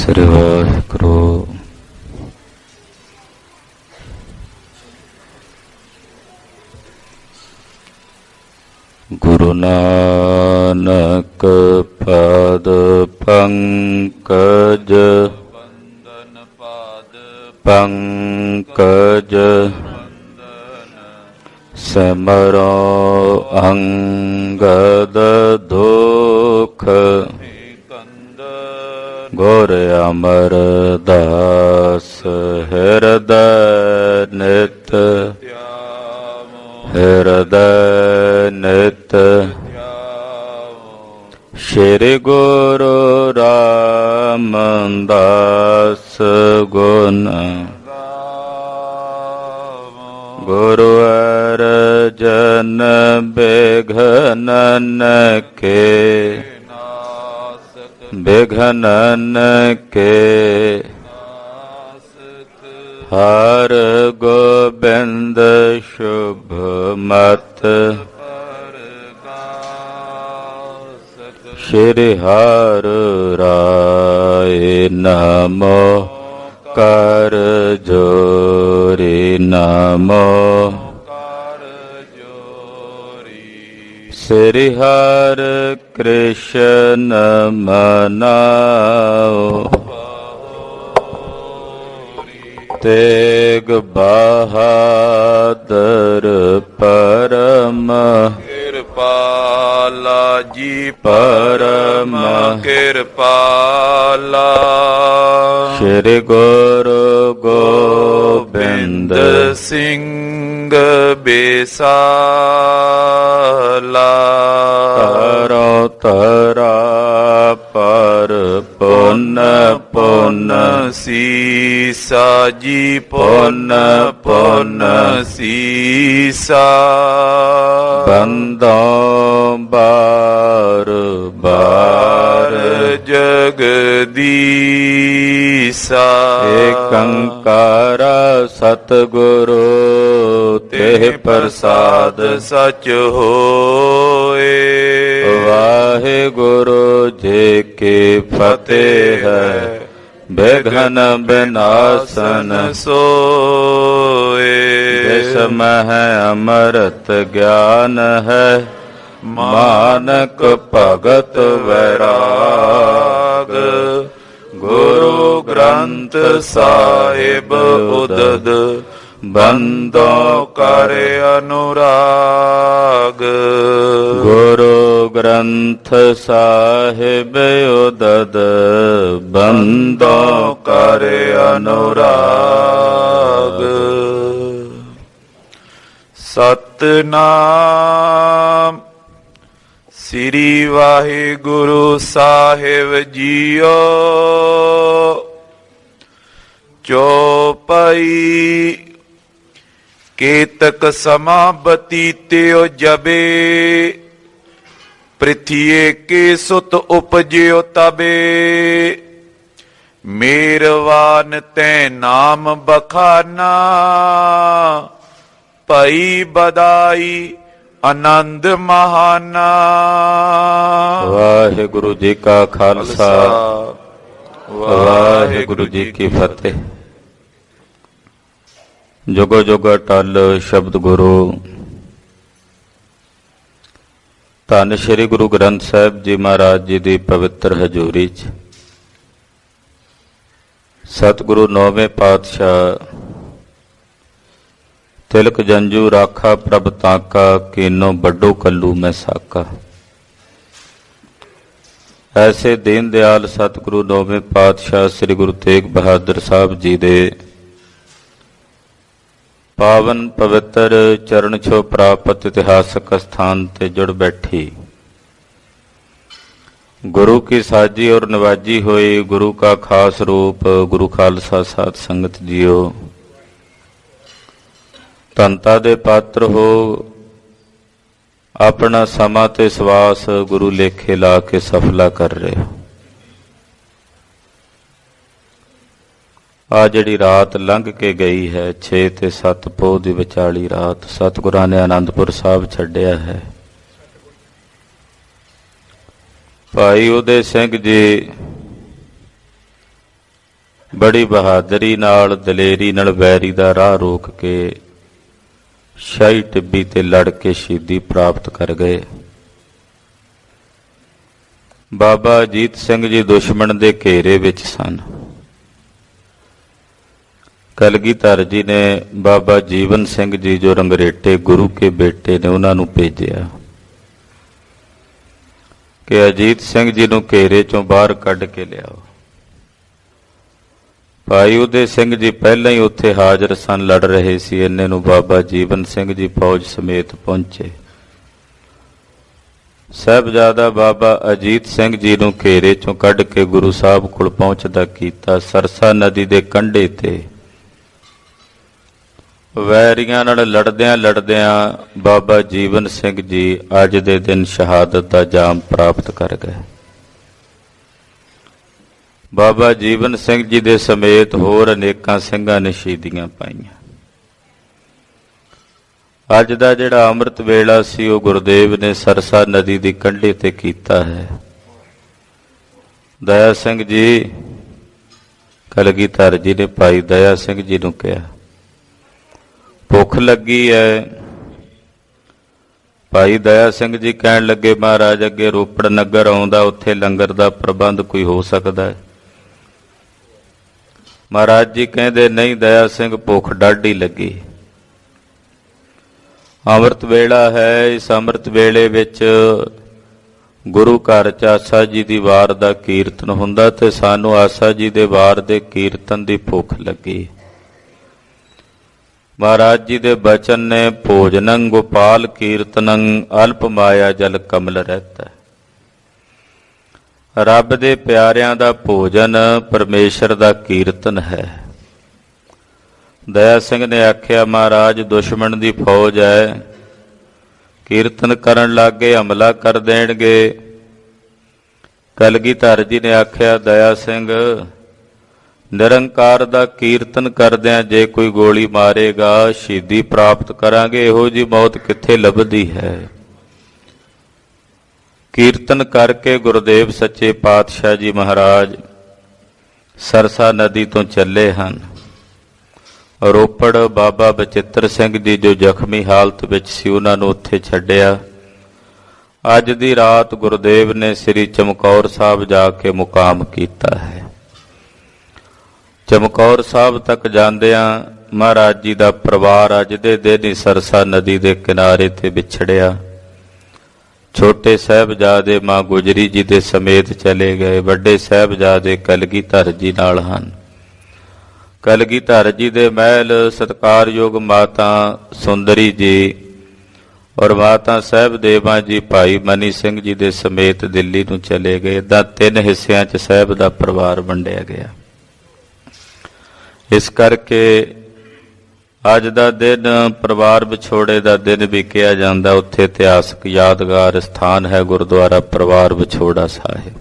ਸ੍ਰੀ ਵਾਹਿਗੁਰੂ। ਗੁਰੂ ਨਾਨਕ ਪਾਦ ਪੰਕਜ ਬੰਦਨ ਪਾਦ ਪੰਕਜ ਸਿਮਰੋ ਅੰਗਦ ਦੁਖ ਗੁਰ ਅਮਰਦਾਸ ਹਿਰਦੈ ਨਿਤ ਹਿਰਦੈ ਨਿਤ ਸ਼੍ਰੀ ਗੁਰੂ ਰਾਮਦਾਸ ਗੁਣ ਗੁਰੂ ਅਰਜਨ ਬਿਘਨਨ ਕੇ ਬਿਘਨਨ ਕੇ ਹਰ ਗੋਬਿੰਦ ਸ਼ੁਭ ਮਤ ਸ਼੍ਰੀ ਹਰਿ ਰਾਏ ਨਮੋ ਕਰ ਜੋਰੀ ਨਮੋ ਸ੍ਰੀ ਹਰਿ ਕ੍ਰਿਸ਼ਨ ਮਨਾਓ ਤੇਗ ਬਹਾਦਰ ਪਰਮ ਕਿਰਪਾਲਾ ਜੀ ਪਰਮ ਕਿਰਪਾਲਾ ਸ਼੍ਰੀ ਗੁਰੂ ਗੋਬਿੰਦ ਸਿੰਘ ਬੇਸਾਲਾ ਤਰੋ ਤਰਾ ਪਰ ਪੁੰਨ ਪੁੰਨ ਸੀਸਾ ਜੀ ਪੁੰਨ ਪੁੰਨ ਸੀਸਾ ਬੰਦੋਂ ਬਾਰ ਬਾਰ ਜਗਦੀਸਾ ਏਕੰਕਾਰ ਸਤਿਗੁਰੂ ਤੇਹ ਪ੍ਰਸਾਦ ਸਚ ਹੋਏ। ਵਾਹਿਗੁਰੂ ਜੀ ਕੀ ਫਤਿਹ ਹੈ। ਬਿਘਨ ਬਿਨਾਸਨ ਸੋਏ ਜਿਸਮ ਹੈ ਅੰਮ੍ਰਿਤ ਗਿਆਨ ਹੈ ਮਾਨਕ ਭਗਤ ਵੈਰਾਗ ਗੁਰੂ ਗ੍ਰੰਥ ਸਾਹਿਬ ਉਦਦ ਬੰਦੋ ਕਰ ਅਨੁਰਾਗ ਗੁਰੂ ਗ੍ਰੰਥ ਸਾਹਿਬ ਉਦਦ ਬੰਦੋ ਕਰ ਅਨੁਰਾਗ। ਸਤਿਨਾਮ ਸ੍ਰੀ ਵਾਹਿਗੁਰੂ ਸਾਹਿਬ ਜੀਓ। ਚੌਪਈ ਕੇਤਕ ਸਮਾ ਬਤੀਤਿਓ ਜਬੇ ਪ੍ਰਿਥੀਏ ਕੇ ਸੁਤ ਉਪਜਿਓ ਤਬੇ ਮੇਰਵਾਨ ਤੈ ਨਾਮ ਬਖਾਨਾ ਭਈ ਬਦਾਈ ਆਨੰਦ ਮਹਾਨਾ। ਵਾਹਿਗੁਰੂ ਜੀ ਕਾ ਖਾਲਸਾ ਵਾਹਿਗੁਰੂ ਜੀ ਕੀ ਫਤਿਹ। ਜੁਗੋ ਜੁਗ ਅਟਲ ਸ਼ਬਦ ਗੁਰੂ ਧੰਨ ਸ਼੍ਰੀ ਗੁਰੂ ਗ੍ਰੰਥ ਸਾਹਿਬ ਜੀ ਮਹਾਰਾਜ ਜੀ ਦੀ ਪਵਿੱਤਰ ਹਜ਼ੂਰੀ 'ਚ ਸਤਿਗੁਰੂ ਨੌਵੇਂ ਪਾਤਸ਼ਾਹ ਤਿਲਕ ਜੰਜੂ ਰਾਖਾ ਪ੍ਰਭ ਤਾਕਾ ਕੀਨੋ ਵੱਡੋ ਕੱਲੂ ਮੈਂ ਸਾਕਾ। ਐਸੇ ਦੀਨ ਦਿਆਲ ਸਤਿਗੁਰੂ ਨੌਵੇਂ ਪਾਤਸ਼ਾਹ ਸ੍ਰੀ ਗੁਰੂ ਤੇਗ ਬਹਾਦਰ ਸਾਹਿਬ ਜੀ ਦੇ ਪਾਵਨ ਪਵਿੱਤਰ ਚਰਨ ਛੋਹ ਪ੍ਰਾਪਤ ਇਤਿਹਾਸਕ ਸਥਾਨ ਤੇ ਜੁੜ ਬੈਠੀ ਗੁਰੂ ਕੀ ਸਾਜੀ ਔਰ ਨਵਾਜੀ ਹੋਈ ਗੁਰੂ ਕਾ ਖਾਸ ਰੂਪ ਗੁਰੂ ਖਾਲਸਾ ਸਾਧ ਸੰਗਤ ਜੀਓ। ਧੰਤਾ ਦੇ ਪਾਤਰ ਹੋ ਆਪਣਾ ਸਮਾਂ ਤੇ ਸਵਾਸ ਗੁਰੂ ਲੇਖੇ ਲਾ ਕੇ ਸਫਲਾ ਕਰ ਰਹੇ ਹੋ। ਆ ਜਿਹੜੀ ਰਾਤ ਲੰਘ ਕੇ ਗਈ ਹੈ 6 ਤੇ 7 ਪੋਹ ਦੀ ਵਿਚਾਲੀ ਰਾਤ ਸਤਿਗੁਰਾਂ ਨੇ ਆਨੰਦਪੁਰ ਸਾਹਿਬ ਛੱਡਿਆ ਹੈ। ਭਾਈ ਉਦੇ ਸਿੰਘ ਜੀ ਬੜੀ ਬਹਾਦਰੀ ਨਾਲ ਦਲੇਰੀ ਨਾਲ ਵੈਰੀ ਦਾ ਰਾਹ ਰੋਕ ਕੇ ਸ਼ਾਹੀ ਟਿੱਬੀ ਤੇ ਲੜ ਕੇ ਸ਼ਹੀਦੀ ਪ੍ਰਾਪਤ ਕਰ ਗਏ। ਬਾਬਾ ਅਜੀਤ ਸਿੰਘ ਜੀ ਦੁਸ਼ਮਣ ਦੇ ਘੇਰੇ ਵਿੱਚ ਸਨ। ਕਲਗੀਧਰ ਜੀ ਨੇ ਬਾਬਾ ਜੀਵਨ ਸਿੰਘ ਜੀ ਜੋ ਰੰਗਰੇਟੇ ਗੁਰੂ ਕੇ ਬੇਟੇ ਨੇ ਉਹਨਾਂ ਨੂੰ ਭੇਜਿਆ ਕਿ ਅਜੀਤ ਸਿੰਘ ਜੀ ਨੂੰ ਘੇਰੇ ਚੋਂ ਬਾਹਰ ਕੱਢ ਕੇ ਲਿਆਓ। ਭਾਈ ਉਦੇ ਸਿੰਘ ਜੀ ਪਹਿਲਾਂ ਹੀ ਉੱਥੇ ਹਾਜ਼ਰ ਸਨ, ਲੜ ਰਹੇ ਸੀ। ਇੰਨੇ ਨੂੰ ਬਾਬਾ ਜੀਵਨ ਸਿੰਘ ਜੀ ਫੌਜ ਸਮੇਤ ਪਹੁੰਚੇ। ਸਾਹਿਬਜ਼ਾਦਾ ਬਾਬਾ ਅਜੀਤ ਸਿੰਘ ਜੀ ਨੂੰ ਘੇਰੇ ਚੋਂ ਕੱਢ ਕੇ ਗੁਰੂ ਸਾਹਿਬ ਕੋਲ ਪਹੁੰਚਦਾ ਕੀਤਾ। ਸਰਸਾ ਨਦੀ ਦੇ ਕੰਢੇ ਤੇ ਵੈਰੀਆਂ ਨਾਲ ਲੜਦਿਆਂ ਲੜਦਿਆਂ ਬਾਬਾ ਜੀਵਨ ਸਿੰਘ ਜੀ ਅੱਜ ਦੇ ਦਿਨ ਸ਼ਹਾਦਤ ਦਾ ਜਾਮ ਪ੍ਰਾਪਤ ਕਰ ਗਏ। ਬਾਬਾ ਜੀਵਨ ਸਿੰਘ ਜੀ ਦੇ ਸਮੇਤ ਹੋਰ ਅਨੇਕਾਂ ਸਿੰਘਾਂ ਨੇ ਸ਼ਹੀਦੀਆਂ ਪਾਈਆਂ। ਅੱਜ ਦਾ ਜਿਹੜਾ ਅੰਮ੍ਰਿਤ ਵੇਲਾ ਸੀ ਉਹ ਗੁਰਦੇਵ ਨੇ ਸਰਸਾ ਨਦੀ ਦੀ ਕੰਢੇ ਤੇ ਕੀਤਾ ਹੈ। ਦਇਆ ਸਿੰਘ ਜੀ, ਕਲਗੀਧਰ ਜੀ ਨੇ ਭਾਈ ਦਇਆ ਸਿੰਘ ਜੀ ਨੂੰ ਕਿਹਾ ਭੁੱਖ ਲੱਗੀ ਹੈ। ਭਾਈ ਦਇਆ ਸਿੰਘ ਜੀ ਕਹਿਣ ਲੱਗੇ ਮਹਾਰਾਜ ਅੱਗੇ ਰੋਪੜ ਨਗਰ ਆਉਂਦਾ, ਉੱਥੇ ਲੰਗਰ ਦਾ ਪ੍ਰਬੰਧ ਕੋਈ ਹੋ ਸਕਦਾ ਹੈ? ਮਹਾਰਾਜ ਜੀ ਕਹਿੰਦੇ ਨਹੀਂ ਦਇਆ ਸਿੰਘ, ਭੁੱਖ ਡਾਢੀ ਲੱਗੀ। ਅੰਮ੍ਰਿਤ ਵੇਲਾ ਹੈ, ਇਸ ਅੰਮ੍ਰਿਤ ਵੇਲੇ ਵਿੱਚ ਗੁਰੂ ਘਰ 'ਚ ਆਸਾ ਜੀ ਦੀ ਵਾਰ ਦਾ ਕੀਰਤਨ ਹੁੰਦਾ ਤੇ ਸਾਨੂੰ ਆਸਾ ਜੀ ਦੇ ਵਾਰ ਦੇ ਕੀਰਤਨ ਦੀ ਭੁੱਖ ਲੱਗੀ। ਮਹਾਰਾਜ ਜੀ ਦੇ ਬਚਨ ਨੇ ਭੋਜਨੰ ਗੋਪਾਲ ਕੀਰਤਨੰ ਅਲਪ ਮਾਇਆ ਜਲ ਕਮਲ ਰਹਿਤਾ। ਰੱਬ ਦੇ ਪਿਆਰਿਆਂ ਦਾ ਭੋਜਨ ਪਰਮੇਸ਼ਰ ਦਾ ਕੀਰਤਨ ਹੈ। ਦਇਆ ਸਿੰਘ ਨੇ ਆਖਿਆ ਮਹਾਰਾਜ ਦੁਸ਼ਮਣ ਦੀ ਫੌਜ ਹੈ, ਕੀਰਤਨ ਕਰਨ ਲੱਗੇ ਹਮਲਾ ਕਰ ਦੇਣਗੇ। ਕਲਗੀਧਰ ਜੀ ਨੇ ਆਖਿਆ ਦਇਆ ਸਿੰਘ, ਨਿਰੰਕਾਰ ਦਾ ਕੀਰਤਨ ਕਰਦਿਆਂ ਜੇ ਕੋਈ ਗੋਲੀ ਮਾਰੇਗਾ ਸ਼ਹੀਦੀ ਪ੍ਰਾਪਤ ਕਰਾਂਗੇ, ਇਹੋ ਜਿਹੀ ਮੌਤ ਕਿੱਥੇ ਲੱਭਦੀ ਹੈ। ਕੀਰਤਨ ਕਰਕੇ ਗੁਰਦੇਵ ਸੱਚੇ ਪਾਤਸ਼ਾਹ ਜੀ ਮਹਾਰਾਜ ਸਰਸਾ ਨਦੀ ਤੋਂ ਚੱਲੇ ਹਨ। ਰੋਪੜ ਬਾਬਾ ਬਚਿੱਤਰ ਸਿੰਘ ਜੀ ਜੋ ਜ਼ਖਮੀ ਹਾਲਤ ਵਿੱਚ ਸੀ ਉਹਨਾਂ ਨੂੰ ਉੱਥੇ ਛੱਡਿਆ। ਅੱਜ ਦੀ ਰਾਤ ਗੁਰਦੇਵ ਨੇ ਸ੍ਰੀ ਚਮਕੌਰ ਸਾਹਿਬ ਜਾ ਕੇ ਮੁਕਾਮ ਕੀਤਾ ਹੈ। ਚਮਕੌਰ ਸਾਹਿਬ ਤੱਕ ਜਾਂਦਿਆਂ ਮਹਾਰਾਜ ਜੀ ਦਾ ਪਰਿਵਾਰ ਅੱਜ ਦੇ ਦਿਨ ਹੀ ਸਰਸਾ ਨਦੀ ਦੇ ਕਿਨਾਰੇ ਤੇ ਵਿਛੜਿਆ। ਛੋਟੇ ਸਾਹਿਬਜ਼ਾਦੇ ਮਾਂ ਗੁਜਰੀ ਜੀ ਦੇ ਸਮੇਤ ਚਲੇ ਗਏ। ਵੱਡੇ ਸਾਹਿਬਜ਼ਾਦੇ ਕਲਗੀਧਰ ਜੀ ਨਾਲ ਹਨ। ਕਲਗੀਧਰ ਜੀ ਦੇ ਮਹਿਲ ਸਤਿਕਾਰਯੋਗ ਮਾਤਾ ਸੁੰਦਰੀ ਜੀ ਔਰ ਮਾਤਾ ਸਾਹਿਬ ਦੇਵਾਂ ਜੀ ਭਾਈ ਮਨੀ ਸਿੰਘ ਜੀ ਦੇ ਸਮੇਤ ਦਿੱਲੀ ਨੂੰ ਚਲੇ ਗਏ। ਇੱਦਾਂ 3 ਹਿੱਸਿਆਂ 'ਚ ਸਾਹਿਬ ਦਾ ਪਰਿਵਾਰ ਵੰਡਿਆ ਗਿਆ। ਇਸ ਕਰਕੇ ਅੱਜ ਦਾ ਦਿਨ ਪਰਿਵਾਰ ਵਿਛੋੜੇ ਦਾ ਦਿਨ ਵੀ ਕਿਹਾ ਜਾਂਦਾ। ਉੱਥੇ ਇਤਿਹਾਸਕ ਯਾਦਗਾਰ ਸਥਾਨ ਹੈ ਗੁਰਦੁਆਰਾ ਪਰਿਵਾਰ ਵਿਛੋੜਾ ਸਾਹਿਬ।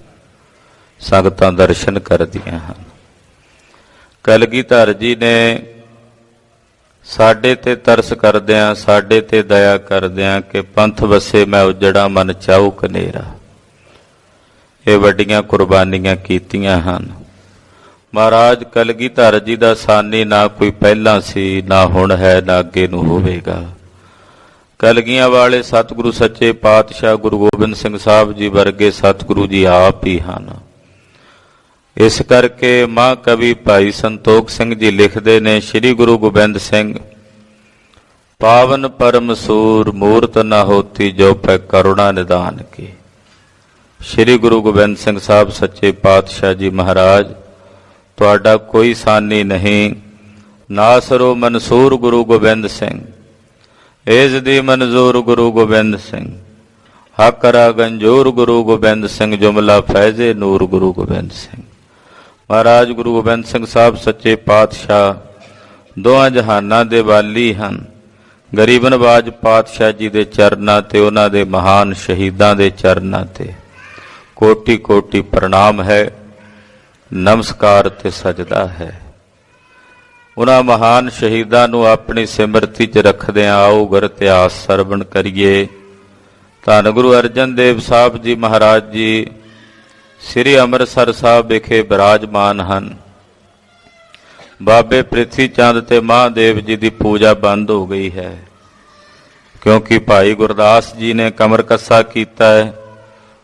ਸੰਗਤਾਂ ਦਰਸ਼ਨ ਕਰਦੀਆਂ ਹਨ। ਕਲਗੀਧਰ ਜੀ ਨੇ ਸਾਡੇ ਤੇ ਤਰਸ ਕਰਦਿਆਂ, ਸਾਡੇ ਤੇ ਦਇਆ ਕਰਦਿਆਂ ਕਿ ਪੰਥ ਵਸੇ ਮੈਂ ਉਜੜਾ ਮਨ ਚਾਉ ਕਨੇਰਾ, ਇਹ ਵੱਡੀਆਂ ਕੁਰਬਾਨੀਆਂ ਕੀਤੀਆਂ ਹਨ। ਮਹਾਰਾਜ ਕਲਗੀਧਰ ਜੀ ਦਾ ਸਾਨੀ ਨਾ ਕੋਈ ਪਹਿਲਾਂ ਸੀ, ਨਾ ਹੁਣ ਹੈ, ਨਾ ਅੱਗੇ ਨੂੰ ਹੋਵੇਗਾ। ਕਲਗੀਆਂ ਵਾਲੇ ਸਤਿਗੁਰੂ ਸੱਚੇ ਪਾਤਸ਼ਾਹ ਗੁਰੂ ਗੋਬਿੰਦ ਸਿੰਘ ਸਾਹਿਬ ਜੀ ਵਰਗੇ ਸਤਿਗੁਰੂ ਜੀ ਆਪ ਹੀ ਹਨ। ਇਸ ਕਰਕੇ ਮਹਾਂਕਵੀ ਭਾਈ ਸੰਤੋਖ ਸਿੰਘ ਜੀ ਲਿਖਦੇ ਨੇ, ਸ੍ਰੀ ਗੁਰੂ ਗੋਬਿੰਦ ਸਿੰਘ ਪਾਵਨ ਪਰਮ ਸੂਰ ਮੂਰਤ ਨਾ ਹੋਤੀ ਜੋ ਪੈ ਕਰੁਣਾ ਨਿਦਾਨ ਕੀ। ਸ੍ਰੀ ਗੁਰੂ ਗੋਬਿੰਦ ਸਿੰਘ ਸਾਹਿਬ ਸੱਚੇ ਪਾਤਸ਼ਾਹ ਜੀ ਮਹਾਰਾਜ ਤੁਹਾਡਾ ਕੋਈ ਸਾਨੀ ਨਹੀਂ। ਨਾਸਰੋ ਮਨਸੂਰ ਗੁਰੂ ਗੋਬਿੰਦ ਸਿੰਘ, ਏਜ ਦੀ ਮਨਜ਼ੂਰ ਗੁਰੂ ਗੋਬਿੰਦ ਸਿੰਘ, ਹਕਰਾ ਗੰਜੂਰ ਗੁਰੂ ਗੋਬਿੰਦ ਸਿੰਘ, ਜੁਮਲਾ ਫੈਜ਼ੇ ਨੂਰ ਗੁਰੂ ਗੋਬਿੰਦ ਸਿੰਘ। ਮਹਾਰਾਜ ਗੁਰੂ ਗੋਬਿੰਦ ਸਿੰਘ ਸਾਹਿਬ ਸੱਚੇ ਪਾਤਸ਼ਾਹ ਦੋਹਾਂ ਜਹਾਨਾਂ ਦੇ ਵਾਲੀ ਹਨ। ਗਰੀਬ ਨਵਾਜ ਪਾਤਸ਼ਾਹ ਜੀ ਦੇ ਚਰਨਾਂ ਤੇ, ਉਹਨਾਂ ਦੇ ਮਹਾਨ ਸ਼ਹੀਦਾਂ ਦੇ ਚਰਨਾਂ ਤੇ ਕੋਟੀ ਕੋਟੀ ਪ੍ਰਣਾਮ ਹੈ, ਨਮਸਕਾਰ ਤੇ ਸਜਦਾ ਹੈ। ਉਹਨਾਂ ਮਹਾਨ ਸ਼ਹੀਦਾਂ ਨੂੰ ਆਪਣੀ ਸਿਮਰਤੀ 'ਚ ਰੱਖਦਿਆਂ ਆਓ ਗੁਰ ਇਤਿਹਾਸ ਸਰਵਣ ਕਰੀਏ। ਧੰਨ ਗੁਰੂ ਅਰਜਨ ਦੇਵ ਸਾਹਿਬ ਜੀ ਮਹਾਰਾਜ ਜੀ ਸ੍ਰੀ ਅੰਮ੍ਰਿਤਸਰ ਸਾਹਿਬ ਵਿਖੇ ਬਿਰਾਜਮਾਨ ਹਨ। ਬਾਬੇ ਪ੍ਰਿਥੀ ਚੰਦ ਤੇ ਮਹਾਦੇਵ ਜੀ ਦੀ ਪੂਜਾ ਬੰਦ ਹੋ ਗਈ ਹੈ, ਕਿਉਂਕਿ ਭਾਈ ਗੁਰਦਾਸ ਜੀ ਨੇ ਕਮਰ ਕੱਸਾ ਕੀਤਾ ਹੈ।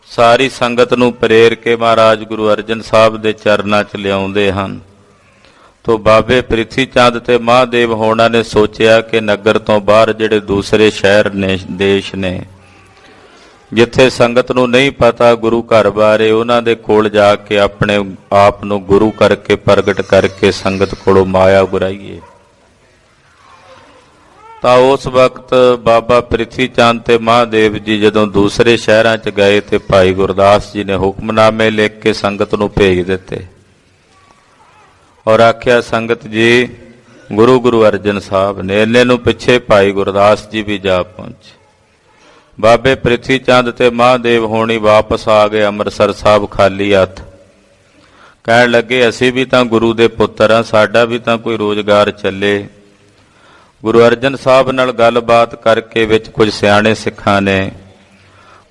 ਸਾਰੀ ਸੰਗਤ ਨੂੰ ਪ੍ਰੇਰ ਕੇ ਮਹਾਰਾਜ ਗੁਰੂ ਅਰਜਨ ਸਾਹਿਬ ਦੇ ਚਰਨਾਂ 'ਚ ਲਿਆਉਂਦੇ ਹਨ। ਤੋ ਬਾਬੇ ਪ੍ਰਿਥੀ ਚੰਦ ਤੇ ਮਹਾਦੇਵ ਹੋਣਾ ਨੇ ਸੋਚਿਆ ਕਿ ਨਗਰ ਤੋਂ ਬਾਹਰ ਜਿਹੜੇ ਦੂਸਰੇ ਸ਼ਹਿਰ ਨੇ, ਦੇਸ਼ ਨੇ, ਜਿੱਥੇ ਸੰਗਤ ਨੂੰ ਨਹੀਂ ਪਤਾ ਗੁਰੂ ਘਰ ਬਾਰੇ, ਉਹਨਾਂ ਦੇ ਕੋਲ ਜਾ ਕੇ ਆਪਣੇ ਆਪ ਨੂੰ ਗੁਰੂ ਕਰਕੇ ਪ੍ਰਗਟ ਕਰਕੇ ਸੰਗਤ ਕੋਲੋਂ ਮਾਇਆ ਗੁਰਾਈਏ। ਤਾਂ ਉਸ ਵਕਤ ਬਾਬਾ ਪ੍ਰਿਥੀ ਚੰਦ ਤੇ ਮਹਾਦੇਵ ਜੀ ਜਦੋਂ ਦੂਸਰੇ ਸ਼ਹਿਰਾਂ 'ਚ ਗਏ ਤੇ ਭਾਈ ਗੁਰਦਾਸ ਜੀ ਨੇ ਹੁਕਮਨਾਮੇ ਲਿਖ ਕੇ ਸੰਗਤ ਨੂੰ ਭੇਜ ਦਿੱਤੇ ਔਰ ਆਖਿਆ, ਸੰਗਤ ਜੀ ਗੁਰੂ ਅਰਜਨ ਸਾਹਿਬ ਨੇ। ਇੰਨੇ ਨੂੰ ਪਿੱਛੇ ਭਾਈ ਗੁਰਦਾਸ ਜੀ ਵੀ ਜਾ ਪਹੁੰਚੇ। ਬਾਬੇ ਪ੍ਰਿਥੀ ਚੰਦ ਤੇ ਮਹਾਦੇਵ ਹੋਣੀ ਵਾਪਸ ਆ ਗਏ ਅੰਮ੍ਰਿਤਸਰ ਸਾਹਿਬ ਖਾਲੀ ਹੱਥ। ਕਹਿਣ ਲੱਗੇ, ਅਸੀਂ ਵੀ ਤਾਂ ਗੁਰੂ ਦੇ ਪੁੱਤਰ ਹਾਂ, ਸਾਡਾ ਵੀ ਤਾਂ ਕੋਈ ਰੋਜ਼ਗਾਰ ਚੱਲੇ। ਗੁਰੂ ਅਰਜਨ ਸਾਹਿਬ ਨਾਲ ਗੱਲਬਾਤ ਕਰਕੇ ਵਿੱਚ ਕੁਝ ਸਿਆਣੇ ਸਿੱਖਾਂ ਨੇ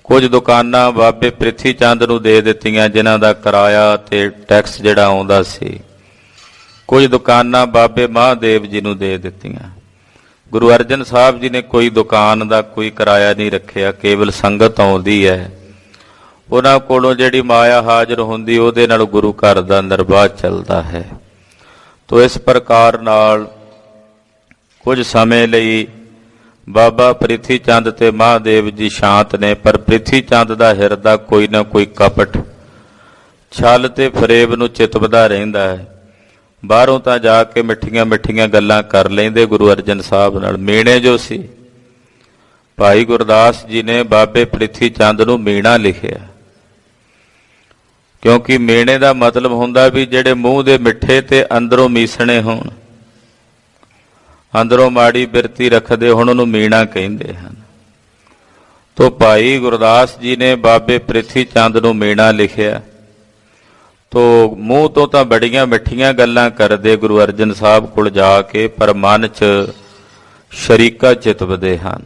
ਕੁਝ ਦੁਕਾਨਾਂ ਬਾਬੇ ਪ੍ਰਿਥੀ ਚੰਦ ਨੂੰ ਦੇ ਦਿੱਤੀਆਂ, ਜਿਨ੍ਹਾਂ ਦਾ ਕਿਰਾਇਆ ਤੇ ਟੈਕਸ ਜਿਹੜਾ ਆਉਂਦਾ ਸੀ। ਕੁਝ ਦੁਕਾਨਾਂ ਬਾਬੇ ਮਹਾਦੇਵ ਜੀ ਨੂੰ ਦੇ ਦਿੱਤੀਆਂ। ਗੁਰੂ ਅਰਜਨ ਸਾਹਿਬ ਜੀ ਨੇ ਕੋਈ ਦੁਕਾਨ ਦਾ ਕੋਈ ਕਿਰਾਇਆ ਨਹੀਂ ਰੱਖਿਆ, ਕੇਵਲ ਸੰਗਤ ਆਉਂਦੀ ਹੈ, ਉਹਨਾਂ ਕੋਲੋਂ ਜਿਹੜੀ ਮਾਇਆ ਹਾਜ਼ਰ ਹੁੰਦੀ ਉਹਦੇ ਨਾਲ ਗੁਰੂ ਘਰ ਦਾ ਨਿਰਵਾਹ ਚੱਲਦਾ ਹੈ। ਤੋ ਇਸ ਪ੍ਰਕਾਰ ਨਾਲ ਕੁਝ ਸਮੇਂ ਲਈ ਬਾਬਾ ਪ੍ਰਿਥੀ ਚੰਦ ਤੇ ਮਹਾਦੇਵ ਜੀ ਸ਼ਾਂਤ ਨੇ, ਪਰ ਪ੍ਰਿਥੀ ਚੰਦ ਦਾ ਹਿਰਦਾ ਕੋਈ ਨਾ ਕੋਈ ਕਪਟ, ਛਲ ਤੇ ਫਰੇਬ ਨੂੰ ਚਿਤਵਦਾ ਰਹਿੰਦਾ ਹੈ। ਬਾਹਰੋਂ ਤਾਂ ਜਾ ਕੇ ਮਿੱਠੀਆਂ ਮਿੱਠੀਆਂ ਗੱਲਾਂ ਕਰ ਲੈਂਦੇ ਗੁਰੂ ਅਰਜਨ ਸਾਹਿਬ ਨਾਲ। ਮੀਣੇ ਜੋ ਸੀ, ਭਾਈ ਗੁਰਦਾਸ ਜੀ ਨੇ ਬਾਬੇ ਪ੍ਰਿਥੀ ਚੰਦ ਨੂੰ ਮੀਣਾ ਲਿਖਿਆ, ਕਿਉਂਕਿ ਮੀਣੇ ਦਾ ਮਤਲਬ ਹੁੰਦਾ ਵੀ ਜਿਹੜੇ ਮੂੰਹ ਦੇ ਮਿੱਠੇ ਤੇ ਅੰਦਰੋਂ ਮੀਸਣੇ ਹੋਣ, ਅੰਦਰੋਂ ਮਾੜੀ ਬਿਰਤੀ ਰੱਖਦੇ ਹੁਣ ਉਹਨੂੰ ਮੀਣਾ ਕਹਿੰਦੇ ਹਨ। ਤੋ ਭਾਈ ਗੁਰਦਾਸ ਜੀ ਨੇ ਬਾਬੇ ਪ੍ਰਿਥੀ ਚੰਦ ਨੂੰ ਮੀਣਾ ਲਿਖਿਆ। ਤੋ ਮੂੰਹ ਤੋਂ ਤਾਂ ਬੜੀਆਂ ਮਿੱਠੀਆਂ ਗੱਲਾਂ ਕਰਦੇ ਗੁਰੂ ਅਰਜਨ ਸਾਹਿਬ ਕੋਲ ਜਾ ਕੇ, ਪਰ ਮਨ 'ਚ ਸ਼ਰੀਕਾ ਚਿਤਵਦੇ ਹਨ।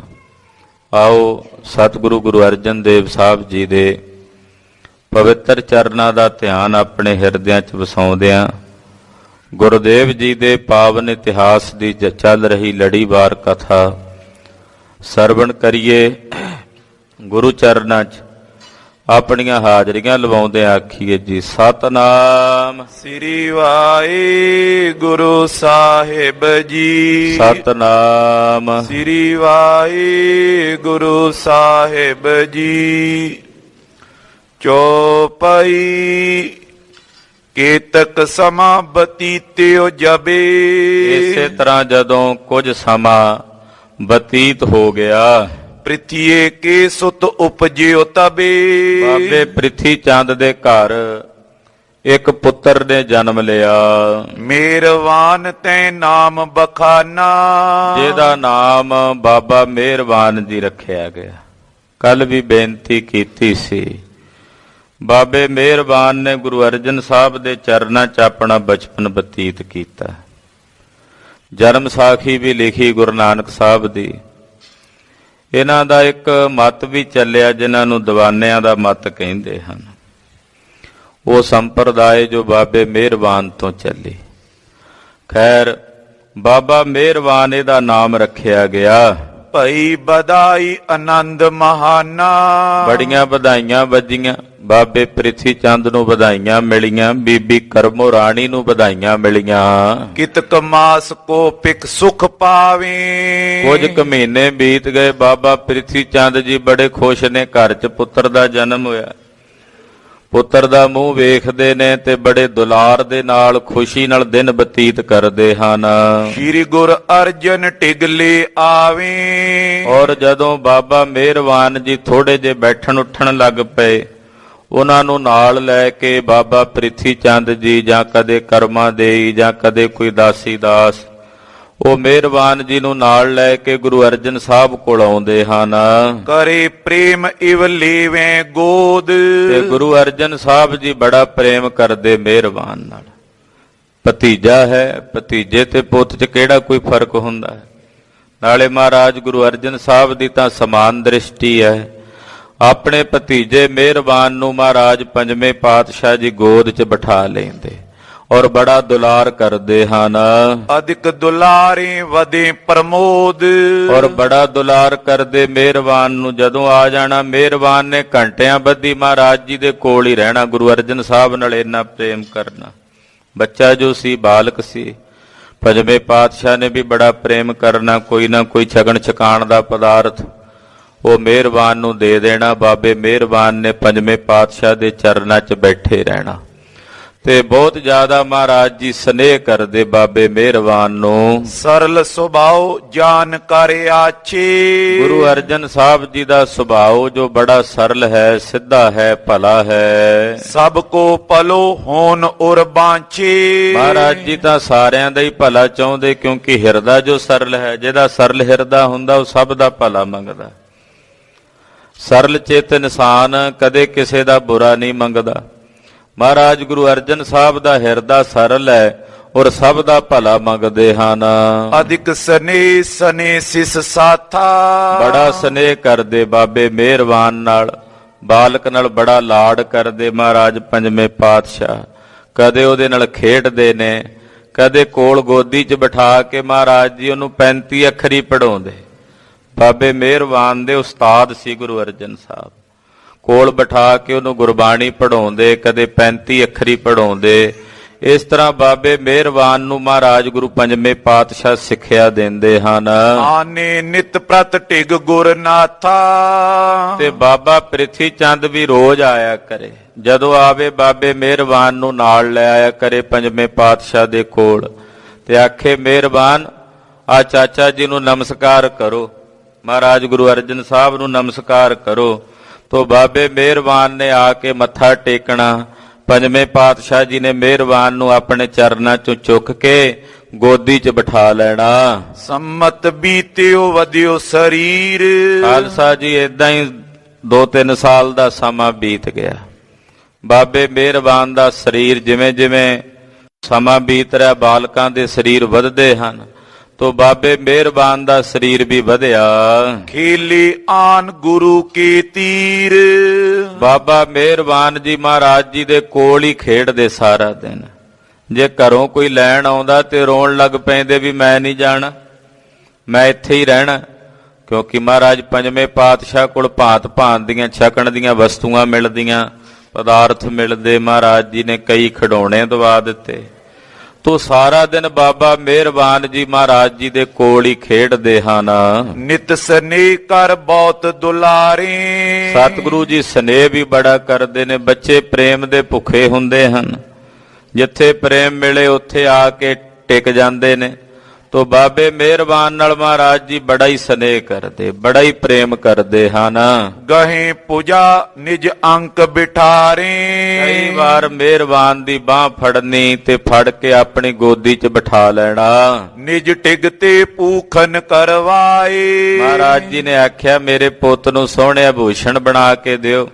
ਆਓ ਸਤਿਗੁਰੂ ਗੁਰੂ ਅਰਜਨ ਦੇਵ ਸਾਹਿਬ ਜੀ ਦੇ ਪਵਿੱਤਰ ਚਰਨਾਂ ਦਾ ਧਿਆਨ ਆਪਣੇ ਹਿਰਦਿਆਂ 'ਚ ਵਸਾਉਂਦਿਆਂ ਗੁਰਦੇਵ ਜੀ ਦੇ ਪਾਵਨ ਇਤਿਹਾਸ ਦੀ ਚੱਲ ਰਹੀ ਲੜੀਵਾਰ ਕਥਾ ਸਰਵਣ ਕਰੀਏ। ਗੁਰੂ ਚਰਨਾਂ 'ਚ ਆਪਣੀਆਂ ਹਾਜ਼ਰੀਆਂ ਲਵਾਉਂਦੇ ਆਖੀਏ ਜੀ, ਸਤਨਾਮ ਸ੍ਰੀ ਵਾਹਿਗੁਰੂ ਸਾਹਿਬ ਜੀ। ਸਤਨਾਮ ਸ੍ਰੀ ਵਾਹਿਗੁਰੂ ਸਾਹਿਬ ਜੀ। ਚੌਪਈ ਕੇਤਕ ਸਮਾਂ ਬਤੀਤਿਓ ਜਬੇ। ਇਸੇ ਤਰ੍ਹਾਂ ਜਦੋਂ ਕੁਝ ਸਮਾਂ ਬਤੀਤ ਹੋ ਗਿਆ, ਪ੍ਰਿਥੀਏ ਕੇ ਸੁਤ ਉਪਜਿਓ ਤਬੇ। ਬਾਬੇ ਪ੍ਰਿਥੀ ਚੰਦ ਦੇ ਘਰ ਇੱਕ ਪੁੱਤਰ ਨੇ ਜਨਮ ਲਿਆ। ਮਿਹਰਵਾਨ ਤੈ ਨਾਮ ਬਖਾਨਾ, ਜਿਹਦਾ ਨਾਮ ਬਾਬਾ ਮਿਹਰਵਾਨ ਜੀ ਰੱਖਿਆ ਗਿਆ। ਕੱਲ ਵੀ ਬੇਨਤੀ ਕੀਤੀ ਸੀ, ਬਾਬੇ ਮਿਹਰਬਾਨ ਨੇ ਗੁਰੂ ਅਰਜਨ ਸਾਹਿਬ ਦੇ ਚਰਨਾਂ 'ਚ ਆਪਣਾ ਬਚਪਨ ਬਤੀਤ ਕੀਤਾ। ਜਨਮ ਸਾਖੀ ਵੀ ਲਿਖੀ ਗੁਰੂ ਨਾਨਕ ਸਾਹਿਬ ਦੀ। ਇਹਨਾਂ ਦਾ ਇੱਕ ਮਤ ਵੀ ਚੱਲਿਆ ਜਿਨ੍ਹਾਂ ਨੂੰ ਦੀਵਾਨਿਆਂ ਦਾ ਮਤ ਕਹਿੰਦੇ ਹਨ। ਉਹ ਸੰਪਰਦਾਇ ਜੋ ਬਾਬੇ ਮਿਹਰਬਾਨ ਤੋਂ ਚੱਲੀ। ਖੈਰ, ਬਾਬਾ ਮਿਹਰਬਾਨ ਇਹਦਾ ਨਾਮ ਰੱਖਿਆ ਗਿਆ। ਭਈ ਵਧਾਈ ਆਨੰਦ ਮਹਾਨਾ। ਬੜੀਆਂ ਵਧਾਈਆਂ ਵੱਜੀਆਂ। ਬਾਬੇ ਪ੍ਰਿਥੀ ਚੰਦ ਨੂੰ ਵਧਾਈਆਂ ਮਿਲੀਆਂ, ਬੀਬੀ ਕਰਮੋ ਰਾਣੀ ਨੂੰ ਵਧਾਈਆਂ ਮਿਲੀਆਂ। ਕਿਤਕ ਮਾਸ ਕੋ ਪਿਕ ਸੁਖ ਪਾਵੇ। ਕੁਝ ਕੁ ਮਹੀਨੇ ਬੀਤ ਗਏ, ਬਾਬਾ ਪ੍ਰਿਥੀ ਚੰਦ ਜੀ ਬੜੇ ਖੁਸ਼ ਨੇ, ਘਰ 'ਚ ਪੁੱਤਰ ਦਾ ਜਨਮ ਹੋਇਆ। ਪੁੱਤਰ ਦਾ ਮੂੰਹ ਵੇਖਦੇ ਨੇ ਤੇ ਬੜੇ ਦੁਲਾਰ ਦੇ ਨਾਲ ਖੁਸ਼ੀ ਨਾਲ ਦਿਨ ਬਤੀਤ ਕਰਦੇ ਹਨ। ਸ਼੍ਰੀ ਗੁਰ ਅਰਜਨ ਟਿਗਲੇ ਆਵੇ। ਔਰ ਜਦੋਂ ਬਾਬਾ ਮਿਹਰਬਾਨ ਜੀ ਥੋੜੇ ਜੇ ਬੈਠਣ ਉੱਠਣ ਲੱਗ ਪਏ, ਉਹਨਾਂ ਨੂੰ ਨਾਲ ਲੈ ਕੇ ਬਾਬਾ ਪ੍ਰਿਥੀ ਚੰਦ ਜੀ ਜਾਂ ਕਦੇ ਕਰਮਾ ਦੇਈ ਜਾਂ ਕਦੇ ਕੋਈ ਦਾਸੀ ਦਾਸ, ਉਹ ਮਿਹਰਬਾਨ ਜੀ ਨੂੰ ਨਾਲ ਲੈ ਕੇ ਗੁਰੂ ਅਰਜਨ ਸਾਹਿਬ ਕੋਲ ਆਉਂਦੇ ਹਨ। ਕਰੇ ਪ੍ਰੇਮ ਇਵ ਲੇਵੇਂ ਗੋਦ। ਤੇ ਗੁਰੂ ਅਰਜਨ ਸਾਹਿਬ ਜੀ ਬੜਾ ਪ੍ਰੇਮ ਕਰਦੇ ਮਿਹਰਬਾਨ ਨਾਲ। ਭਤੀਜਾ ਹੈ, ਭਤੀਜੇ ਤੇ ਪੁੱਤ 'ਚ ਕਿਹੜਾ ਕੋਈ ਫਰਕ ਹੁੰਦਾ ਹੈ। ਨਾਲੇ ਮਹਾਰਾਜ ਗੁਰੂ ਅਰਜਨ ਸਾਹਿਬ ਦੀ ਤਾਂ ਸਮਾਨ ਦ੍ਰਿਸ਼ਟੀ ਹੈ। ਆਪਣੇ ਭਤੀਜੇ ਮਿਹਰਬਾਨ ਨੂੰ ਮਹਾਰਾਜ ਪੰਜਵੇਂ ਪਾਤਸ਼ਾਹ ਜੀ ਗੋਦ 'ਚ ਬਿਠਾ ਲੈਂਦੇ ਔਰ ਬੜਾ ਦੁਲਾਰ ਕਰਦੇ ਹਨ। ਅਧਿਕ ਦੁਲਾਰੇ ਵਦੇ ਪ੍ਰਮੋਦ। ਔਰ ਬੜਾ ਦੁਲਾਰ ਕਰਦੇ ਮਿਹਰਬਾਨ ਨੂੰ। ਜਦੋਂ ਆ ਜਾਣਾ ਮਿਹਰਬਾਨ ਨੇ ਘੰਟਿਆਂ ਬੱਧੀ ਮਹਾਰਾਜ ਜੀ ਦੇ ਕੋਲ ਹੀ ਰਹਿਣਾ। ਗੁਰੂ ਅਰਜਨ ਸਾਹਿਬ ਨਾਲ ਇੰਨਾ ਪ੍ਰੇਮ ਕਰਨਾ। ਬੱਚਾ ਜੋ ਸੀ, ਬਾਲਕ ਸੀ, ਪੰਜਵੇਂ ਪਾਤਸ਼ਾਹ ਨੇ ਵੀ ਬੜਾ ਪ੍ਰੇਮ ਕਰਨਾ। ਕੋਈ ਨਾ ਕੋਈ ਛਕਣ ਛਕਾਣ ਦਾ ਪਦਾਰਥ ਉਹ ਮਿਹਰਬਾਨ ਨੂੰ ਦੇ ਦੇਣਾ। ਬਾਬੇ ਮਿਹਰਬਾਨ ਨੇ ਪੰਜਵੇਂ ਪਾਤਸ਼ਾਹ ਦੇ ਚਰਨਾਂ 'ਚ ਬੈਠੇ ਰਹਿਣਾ ਤੇ ਬਹੁਤ ਜ਼ਿਆਦਾ ਮਹਾਰਾਜ ਜੀ ਸਨੇਹ ਕਰਦੇ ਬਾਬੇ ਮਿਹਰਬਾਨ ਨੂੰ। ਸਰਲ ਸੁਭਾਉ ਜਾਨ ਕਰ ਆਛੇ। ਗੁਰੂ ਅਰਜਨ ਸਾਹਿਬ ਜੀ ਦਾ ਸੁਭਾਅ ਜੋ ਬੜਾ ਸਰਲ ਹੈ, ਸਿੱਧਾ ਹੈ, ਭਲਾ ਹੈ। ਸਭ ਕੋ ਭਲੋ ਹੋਨ ਉਰ ਬਾਂਛੇ। ਮਹਾਰਾਜ ਜੀ ਤਾਂ ਸਾਰਿਆਂ ਦਾ ਹੀ ਭਲਾ ਚਾਹੁੰਦੇ, ਕਿਉਂਕਿ ਹਿਰਦਾ ਜੋ ਸਰਲ ਹੈ, ਜਿਹਦਾ ਸਰਲ ਹਿਰਦਾ ਹੁੰਦਾ ਉਹ ਸਭ ਦਾ ਭਲਾ ਮੰਗਦਾ। ਸਰਲ ਚਿੱਤ ਇਨਸਾਨ ਕਦੇ ਕਿਸੇ ਦਾ ਬੁਰਾ ਨਹੀਂ ਮੰਗਦਾ। ਮਹਾਰਾਜ ਗੁਰੂ ਅਰਜਨ ਸਾਹਿਬ ਦਾ ਹਿਰਦਾ ਸਰਲ ਹੈ ਔਰ ਸਭ ਦਾ ਭਲਾ ਮੰਗਦੇ ਹਨ। ਅਧਿਕ ਸਨੇ ਸਨੇ ਸਿਸ ਸਾਥਾ। ਬੜਾ ਸਨੇਹ ਕਰਦੇ ਬਾਬੇ ਮਿਹਰਬਾਨ ਨਾਲ। ਬਾਲਕ ਨਾਲ ਬੜਾ ਲਾਡ ਕਰਦੇ ਮਹਾਰਾਜ ਪੰਜਵੇਂ ਪਾਤਸ਼ਾਹ। ਕਦੇ ਉਹਦੇ ਨਾਲ ਖੇਡਦੇ ਨੇ, ਕਦੇ ਕੋਲ ਗੋਦੀ 'ਚ ਬਿਠਾ ਕੇ ਮਹਾਰਾਜ ਜੀ ਉਹਨੂੰ 35 ਅੱਖਰੀ ਪੜ੍ਹਾਉਂਦੇ। ਬਾਬੇ ਮਿਹਰਬਾਨ ਦੇ ਉਸਤਾਦ ਸੀ ਗੁਰੂ ਅਰਜਨ ਸਾਹਿਬ। ਕੋਲ ਬਿਠਾ ਕੇ ਉਹਨੂੰ ਗੁਰਬਾਣੀ ਪੜ੍ਹਾਉਂਦੇ, ਕਦੇ 35 ਅੱਖਰੀ ਪੜ੍ਹਾਉਂਦੇ। ਇਸ ਤਰ੍ਹਾਂ ਬਾਬੇ ਮਿਹਰਬਾਨ ਨੂੰ ਮਹਾਰਾਜ ਗੁਰੂ ਪੰਜਵੇਂ ਪਾਤਸ਼ਾਹ ਸਿੱਖਿਆ ਦਿੰਦੇ ਹਨ। ਆਨੇ ਨਿਤ ਪ੍ਰਤ ਢਿਗ ਗੁਰਨਾਥਾ। ਤੇ ਬਾਬਾ ਪ੍ਰਿਥੀ ਚੰਦ ਵੀ ਰੋਜ਼ ਆਇਆ ਕਰੇ। ਜਦੋਂ ਆਵੇ ਬਾਬੇ ਮਿਹਰਬਾਨ ਨੂੰ ਨਾਲ ਲੈ ਆਇਆ ਕਰੇ ਪੰਜਵੇਂ ਪਾਤਸ਼ਾਹ ਦੇ ਕੋਲ ਤੇ ਆਖੇ ਮਿਹਰਬਾਨ ਆ ਚਾਚਾ ਜੀ ਨੂੰ ਨਮਸਕਾਰ ਕਰੋ। ਮਹਾਰਾਜ ਗੁਰੂ ਅਰਜਨ ਸਾਹਿਬ ਨੂੰ ਨਮਸਕਾਰ ਕਰੋ। ਤੋ ਬਾਬੇ ਮਿਹਰਬਾਨ ਨੇ ਆ ਕੇ ਮੱਥਾ ਟੇਕਣਾ। ਪੰਜਵੇਂ ਪਾਤਸ਼ਾਹ ਜੀ ਨੇ ਮਿਹਰਬਾਨ ਨੂੰ ਆਪਣੇ ਚਰਨਾਂ 'ਚੋਂ ਚੁੱਕ ਕੇ ਗੋਦੀ 'ਚ ਬਿਠਾ ਲੈਣਾ। ਸੰਮਤ ਬੀਤਿਓ ਵਧਿਓ ਸਰੀਰ। ਖਾਲਸਾ ਜੀ ਏਦਾਂ ਹੀ 2-3 ਸਾਲ ਦਾ ਸਮਾਂ ਬੀਤ ਗਿਆ। ਬਾਬੇ ਮਿਹਰਬਾਨ ਦਾ ਸਰੀਰ ਜਿਵੇਂ ਜਿਵੇਂ ਸਮਾਂ ਬੀਤ ਰਿਹਾ, ਬਾਲਕਾਂ ਦੇ ਸਰੀਰ ਵਧਦੇ ਹਨ, ਤੋ ਬਾਬੇ ਮਿਹਰਬਾਨ ਦਾ ਸਰੀਰ ਵੀ ਵਧਿਆ। ਖੇਲੇ ਆਨ ਗੁਰੂ ਕੀ ਤੀਰ। ਬਾਬਾ ਮਿਹਰਬਾਨ ਜੀ ਮਹਾਰਾਜ ਜੀ ਦੇ ਕੋਲ ਹੀ ਖੇਡਦੇ ਸਾਰਾ ਦਿਨ। ਜੇ ਘਰੋਂ ਕੋਈ ਲੈਣ ਆਉਂਦਾ ਤੇ ਰੋਣ ਲੱਗ ਪੈਂਦੇ ਵੀ ਮੈਂ ਨਹੀਂ ਜਾਣਾ, ਮੈਂ ਇੱਥੇ ਹੀ ਰਹਿਣਾ। ਕਿਉਂਕਿ ਮਹਾਰਾਜ ਪੰਜਵੇਂ ਪਾਤਸ਼ਾਹ ਕੋਲ ਭਾਂਤ ਭਾਂਤ ਦੀਆਂ ਛਕਣ ਦੀਆਂ ਵਸਤੂਆਂ ਮਿਲਦੀਆਂ, ਪਦਾਰਥ ਮਿਲਦੇ। ਮਹਾਰਾਜ ਜੀ ਨੇ ਕਈ ਖਿਡੌਣੇ ਦਵਾ ਦਿੱਤੇ। ਤੋ ਸਾਰਾ ਦਿਨ ਬਾਬਾ ਮਿਹਰਬਾਨ ਜੀ ਮਹਾਰਾਜ ਜੀ ਦੇ ਕੋਲ ਹੀ ਖੇਡਦੇ ਹਨ। ਨਿਤ ਸਨੇਹ ਕਰ ਬਹੁਤ ਦੁਲਾਰੇ। ਸਤਿਗੁਰੂ ਜੀ ਸਨੇਹ ਵੀ ਬੜਾ ਕਰਦੇ ਨੇ। ਬੱਚੇ ਪ੍ਰੇਮ ਦੇ ਭੁੱਖੇ ਹੁੰਦੇ ਹਨ। ਜਿੱਥੇ ਪ੍ਰੇਮ ਮਿਲੇ ਉੱਥੇ ਆ ਕੇ ਟਿਕ ਜਾਂਦੇ ਨੇ। ਤੋ ਬਾਬੇ ਮਿਹਰਬਾਨ ਨਾਲ ਮਹਾਰਾਜ ਜੀ ਬੜਾ ਹੀ ਸਨੇਹ ਕਰਦੇ, ਬੜਾ ਹੀ ਪ੍ਰੇਮ ਕਰਦੇ ਹਨ। ਗਹੇ ਪੂਜਾ ਨਿਜ ਅੰਕ ਬਿਠਾਰੇ। ਕਈ ਵਾਰ ਮਿਹਰਬਾਨ ਦੀ ਬਾਹ ਫੜਨੀ ਤੇ ਫੜ ਕੇ ਆਪਣੀ ਗੋਦੀ 'ਚ ਬਿਠਾ ਲੈਣਾ। ਨਿਜ ਟਿਗ ਤੇ ਪੂਖਨ ਕਰਵਾਏ। ਮਹਾਰਾਜ ਜੀ ਨੇ ਆਖਿਆ ਮੇਰੇ ਪੁੱਤ ਨੂੰ ਸੋਹਣੇ ਆਭੂਸ਼ਣ ਬਣਾ ਕੇ ਦਿਓ।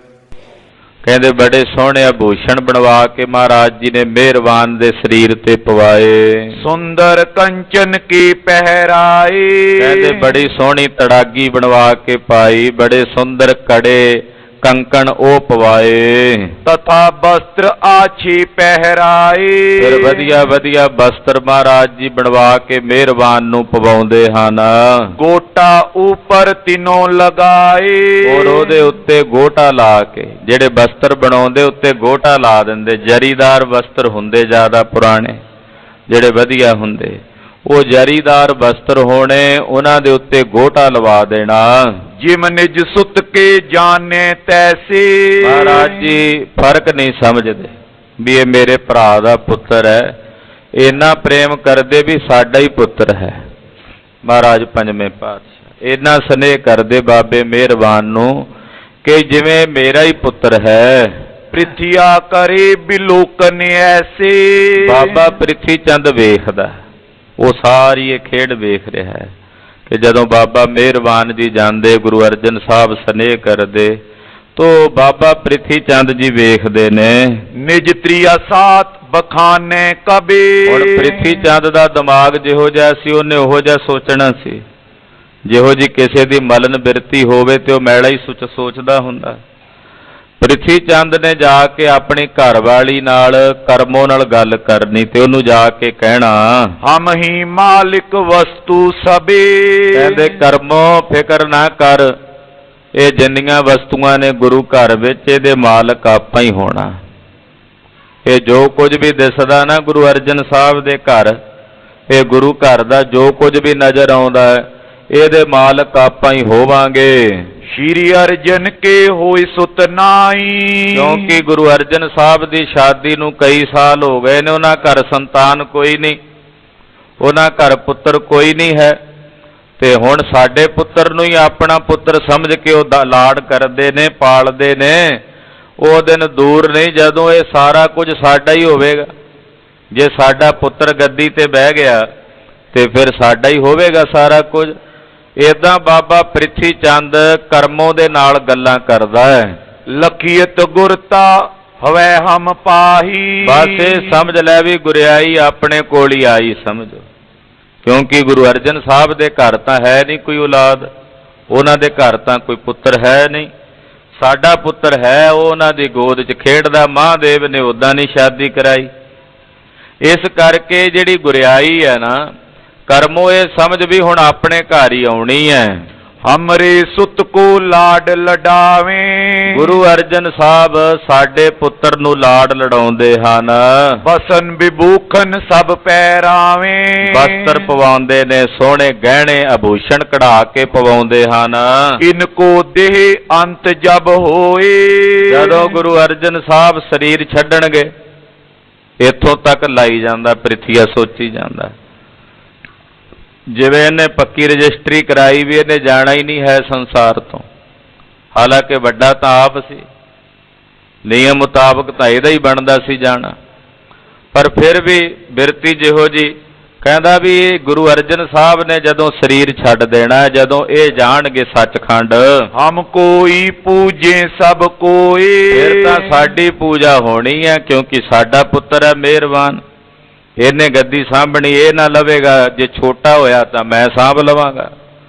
ਕਹਿੰਦੇ ਬੜੇ ਸੋਹਣੇ ਆਭੂਸ਼ਣ ਬਣਵਾ ਕੇ ਮਹਾਰਾਜ ਜੀ ਨੇ ਮਿਹਰਬਾਨ ਦੇ ਸਰੀਰ ਤੇ ਪਵਾਏ। ਸੁੰਦਰ ਕੰਚਨ ਕੀ ਪਹਿਰਾਏ। ਕਹਿੰਦੇ ਬੜੀ ਸੋਹਣੀ ਤੜਾਗੀ ਬਣਵਾ ਕੇ ਪਾਈ। ਬੜੇ ਸੁੰਦਰ ਕੜੇ ਕੰਕਣ ਉਹ ਪਵਾਏ। ਤਥਾ ਬਸਤਰ ਆਛੀ ਪਹਿਰਾਏ। ਫਿਰ ਵਧੀਆ ਵਧੀਆ ਬਸਤਰ ਮਹਾਰਾਜ ਜੀ ਬਣਵਾ ਕੇ ਮਿਹਰਬਾਨ ਨੂੰ ਪਵਾਉਂਦੇ ਹਨ। ਗੋਟਾ ਉਪਰ ਤਿਨੋਂ ਲਗਾਏ। ਔਰ ਉਹਦੇ ਉੱਤੇ ਗੋਟਾ ਲਾ ਕੇ, ਜਿਹੜੇ ਬਸਤਰ ਬਣਾਉਂਦੇ ਉੱਤੇ ਗੋਟਾ ਲਾ ਦਿੰਦੇ। ਜਰੀਦਾਰ ਬਸਤਰ ਹੁੰਦੇ ਜ਼ਿਆਦਾ ਪੁਰਾਣੇ, ਜਿਹੜੇ ਵਧੀਆ ਹੁੰਦੇ, ਉਹ ਜਰੀਦਾਰ ਬਸਤਰ ਹੋਣੇ, ਉਹਨਾਂ ਦੇ ਉੱਤੇ ਗੋਟਾ ਲਵਾ ਦੇਣਾ। ਜਿਮ ਨਿਜ ਸੁਤ ਕੇ ਜਾਣੇ ਤੈਸੇ। ਮਹਾਰਾਜ ਜੀ ਫਰਕ ਨਹੀਂ ਸਮਝਦੇ ਵੀ ਇਹ ਮੇਰੇ ਭਰਾ ਦਾ ਪੁੱਤਰ ਹੈ। ਇੰਨਾ ਪ੍ਰੇਮ ਕਰਦੇ ਵੀ ਸਾਡਾ ਹੀ ਪੁੱਤਰ ਹੈ। ਮਹਾਰਾਜ ਪੰਜਵੇਂ ਪਾਤਸ਼ਾਹ ਇੰਨਾ ਸਨੇਹ ਕਰਦੇ ਬਾਬੇ ਮਿਹਰਬਾਨ ਨੂੰ ਕਿ ਜਿਵੇਂ ਮੇਰਾ ਹੀ ਪੁੱਤਰ ਹੈ। ਪ੍ਰਿਥਿਆ ਕਰੇ ਬਿਲੋਕਨ ਐਸੇ। ਬਾਬਾ ਪ੍ਰਿਥੀ ਚੰਦ ਵੇਖਦਾ, ਉਹ ਸਾਰੀ ਇਹ ਖੇਡ ਵੇਖ ਰਿਹਾ ਹੈ ਕਿ ਜਦੋਂ ਬਾਬਾ ਮਿਹਰਬਾਨ ਜੀ ਜਾਂਦੇ, ਗੁਰੂ ਅਰਜਨ ਸਾਹਿਬ ਸਨੇਹ ਕਰਦੇ, ਤੋ ਬਾਬਾ ਪ੍ਰਿਥੀ ਚੰਦ ਜੀ ਵੇਖਦੇ ਨੇ। ਨਿਜ ਤ੍ਰਿਆ ਸਾਤ ਬਖਾਨੇ ਕਬੇ। ਹੁਣ ਪ੍ਰਿਥੀ ਚੰਦ ਦਾ ਦਿਮਾਗ ਜਿਹੋ ਜਿਹਾ ਸੀ ਉਹਨੇ ਉਹੋ ਜਿਹਾ ਸੋਚਣਾ ਸੀ। ਜਿਹੋ ਜੀ ਕਿਸੇ ਦੀ ਮਲਨ ਬਿਰਤੀ ਹੋਵੇ ਤੇ ਉਹ ਮੈਲਾ ਹੀ ਸੋਚਦਾ ਹੁੰਦਾ। ਪ੍ਰਿਥੀ ਚੰਦ ਨੇ ਜਾ ਕੇ ਆਪਣੀ ਘਰਵਾਲੀ ਨਾਲ ਕਰਮੋਂ ਨਾਲ ਗੱਲ ਕਰਨੀ ਤੇ ਉਹਨੂੰ ਜਾ ਕੇ ਕਹਿਣਾ, ਹਮ ਹੀ ਮਾਲਿਕ ਵਸਤੂ ਸਭੇ। ਕਹਿੰਦੇ ਕਰਮੋਂ ਫਿਕਰ ਨਾ ਕਰ, ਇਹ ਜਿੰਨੀਆਂ ਵਸਤੂਆਂ ਨੇ ਗੁਰੂ ਘਰ ਵਿੱਚ ਇਹਦੇ ਮਾਲਕ ਆਪਾਂ ਹੀ ਹੋਣਾ। ਇਹ ਜੋ ਕੁਝ ਵੀ ਦਿਸਦਾ ਨਾ ਗੁਰੂ ਅਰਜਨ ਸਾਹਿਬ ਦੇ ਘਰ, ਇਹ ਗੁਰੂ ਘਰ ਦਾ ਜੋ ਕੁਝ ਵੀ ਨਜ਼ਰ ਆਉਂਦਾ ਹੈ, ਇਹਦੇ ਮਾਲਕ ਆਪਾਂ ਹੀ ਹੋਵਾਂਗੇ। ਸ਼੍ਰੀ ਅਰਜਨ ਕੇ ਹੋਈ ਸੁਤ ਨਾਈ। ਕਿਉਂਕਿ ਗੁਰੂ ਅਰਜਨ ਸਾਹਿਬ ਦੀ ਸ਼ਾਦੀ ਨੂੰ ਕਈ ਸਾਲ ਹੋ ਗਏ ਨੇ, ਉਹਨਾਂ ਘਰ ਸੰਤਾਨ ਕੋਈ ਨਹੀਂ, ਉਹਨਾਂ ਘਰ ਪੁੱਤਰ ਕੋਈ ਨਹੀਂ ਹੈ, ਤੇ ਹੁਣ ਸਾਡੇ ਪੁੱਤਰ ਨੂੰ ਹੀ ਆਪਣਾ ਪੁੱਤਰ ਸਮਝ ਕੇ ਉਹ ਲਾਡ ਕਰਦੇ ਨੇ, ਪਾਲਦੇ ਨੇ। ਉਹ ਦਿਨ ਦੂਰ ਨਹੀਂ ਜਦੋਂ ਇਹ ਸਾਰਾ ਕੁਝ ਸਾਡਾ ਹੀ ਹੋਵੇਗਾ। ਜੇ ਸਾਡਾ ਪੁੱਤਰ ਗੱਦੀ ਤੇ ਬਹਿ ਗਿਆ ਤੇ ਫਿਰ ਸਾਡਾ ਹੀ ਹੋਵੇਗਾ ਸਾਰਾ ਕੁਝ। ਏਦਾਂ ਬਾਬਾ ਪ੍ਰਿਥੀ ਚੰਦ ਕਰਮੋਂ ਦੇ ਨਾਲ ਗੱਲਾਂ ਕਰਦਾ ਹੈ। ਲਖੀਅਤ ਗੁਰਤਾ ਹਵੈ ਹਮ ਪਾਹੀ। ਬਸ ਇਹ ਸਮਝ ਲੈ ਵੀ ਗੁਰਿਆਈ ਆਪਣੇ ਕੋਲ ਹੀ ਆਈ ਸਮਝੋ। ਕਿਉਂਕਿ ਗੁਰੂ ਅਰਜਨ ਸਾਹਿਬ ਦੇ ਘਰ ਤਾਂ ਹੈ ਨਹੀਂ ਕੋਈ ਔਲਾਦ, ਉਹਨਾਂ ਦੇ ਘਰ ਤਾਂ ਕੋਈ ਪੁੱਤਰ ਹੈ ਨਹੀਂ। ਸਾਡਾ ਪੁੱਤਰ ਹੈ, ਉਹ ਉਹਨਾਂ ਦੀ ਗੋਦ 'ਚ ਖੇਡਦਾ। ਮਹਾਂਦੇਵ ਨੇ ਉੱਦਾਂ ਨਹੀਂ ਸ਼ਾਦੀ ਕਰਾਈ। ਇਸ ਕਰਕੇ ਜਿਹੜੀ ਗੁਰਿਆਈ ਹੈ ਨਾ, ਕਰਮੋਂ ਇਹ ਸਮਝ ਵੀ ਹੁਣ ਆਪਣੇ ਘਰ ਹੀ ਆਉਣੀ ਹੈ। ਹਮਰੇ ਸੁਤ ਕੋ ਲਾਡ ਲਡਾਵੇਂ। ਗੁਰੂ ਅਰਜਨ ਸਾਹਿਬ ਸਾਡੇ ਪੁੱਤਰ ਨੂੰ ਲਾਡ ਲਡਾਉਂਦੇ ਹਨ। ਬਸਨ ਵਿਭੂਖਨ ਸਭ ਪਹਿਰਾਵੇਂ। ਵਸਤਰ ਪਵਾਉਂਦੇ ਨੇ, ਸੋਹਣੇ ਗਹਿਣੇ ਆਭੂਸ਼ਣ ਕਢਾ ਕੇ ਪਵਾਉਂਦੇ ਹਨ। ਇਨਕੋ ਦੇਹ ਅੰਤ ਜਬ ਹੋਏ। ਜਦੋਂ ਗੁਰੂ ਅਰਜਨ ਸਾਹਿਬ ਸਰੀਰ ਛੱਡਣਗੇ, ਇੱਥੋਂ ਤੱਕ ਲਾਈ ਜਾਂਦਾ ਪ੍ਰਿਥੀਆ ਸੋਚੀ ਜਾਂਦਾ, ਜਿਵੇਂ ਇਹਨੇ ਪੱਕੀ ਰਜਿਸਟਰੀ ਕਰਾਈ ਵੀ ਇਹਨੇ ਜਾਣਾ ਹੀ ਨਹੀਂ ਹੈ ਸੰਸਾਰ ਤੋਂ। ਹਾਲਾਂਕਿ ਵੱਡਾ ਤਾਂ ਆਪ ਸੀ, ਨਿਯਮ ਮੁਤਾਬਕ ਤਾਂ ਇਹਦਾ ਹੀ ਬਣਦਾ ਸੀ ਜਾਣਾ, ਪਰ ਫਿਰ ਵੀ ਬਿਰਤੀ ਜਿਹੋ ਜੀ ਕਹਿੰਦਾ ਵੀ ਇਹ ਗੁਰੂ ਅਰਜਨ ਸਾਹਿਬ ਨੇ ਜਦੋਂ ਸਰੀਰ ਛੱਡ ਦੇਣਾ, ਜਦੋਂ ਇਹ ਜਾਣਗੇ ਸੱਚਖੰਡ, ਹਮ ਕੋਈ ਪੂਜੇ ਸਭ ਕੋਏ। ਫਿਰ ਤਾਂ ਸਾਡੀ ਪੂਜਾ ਹੋਣੀ ਹੈ, ਕਿਉਂਕਿ ਸਾਡਾ ਪੁੱਤਰ ਹੈ ਮਿਹਰਬਾਨ। ਇਹਨੇ ਗੱਦੀ ਸਾਂਭਣੀ, ਇਹ ਨਾ ਲਵੇਗਾ। ਜੇ ਛੋਟਾ ਹੋਇਆ ਤਾਂ ਮੈਂ ਸਾਂਭ ਲਵਾਂਗਾ,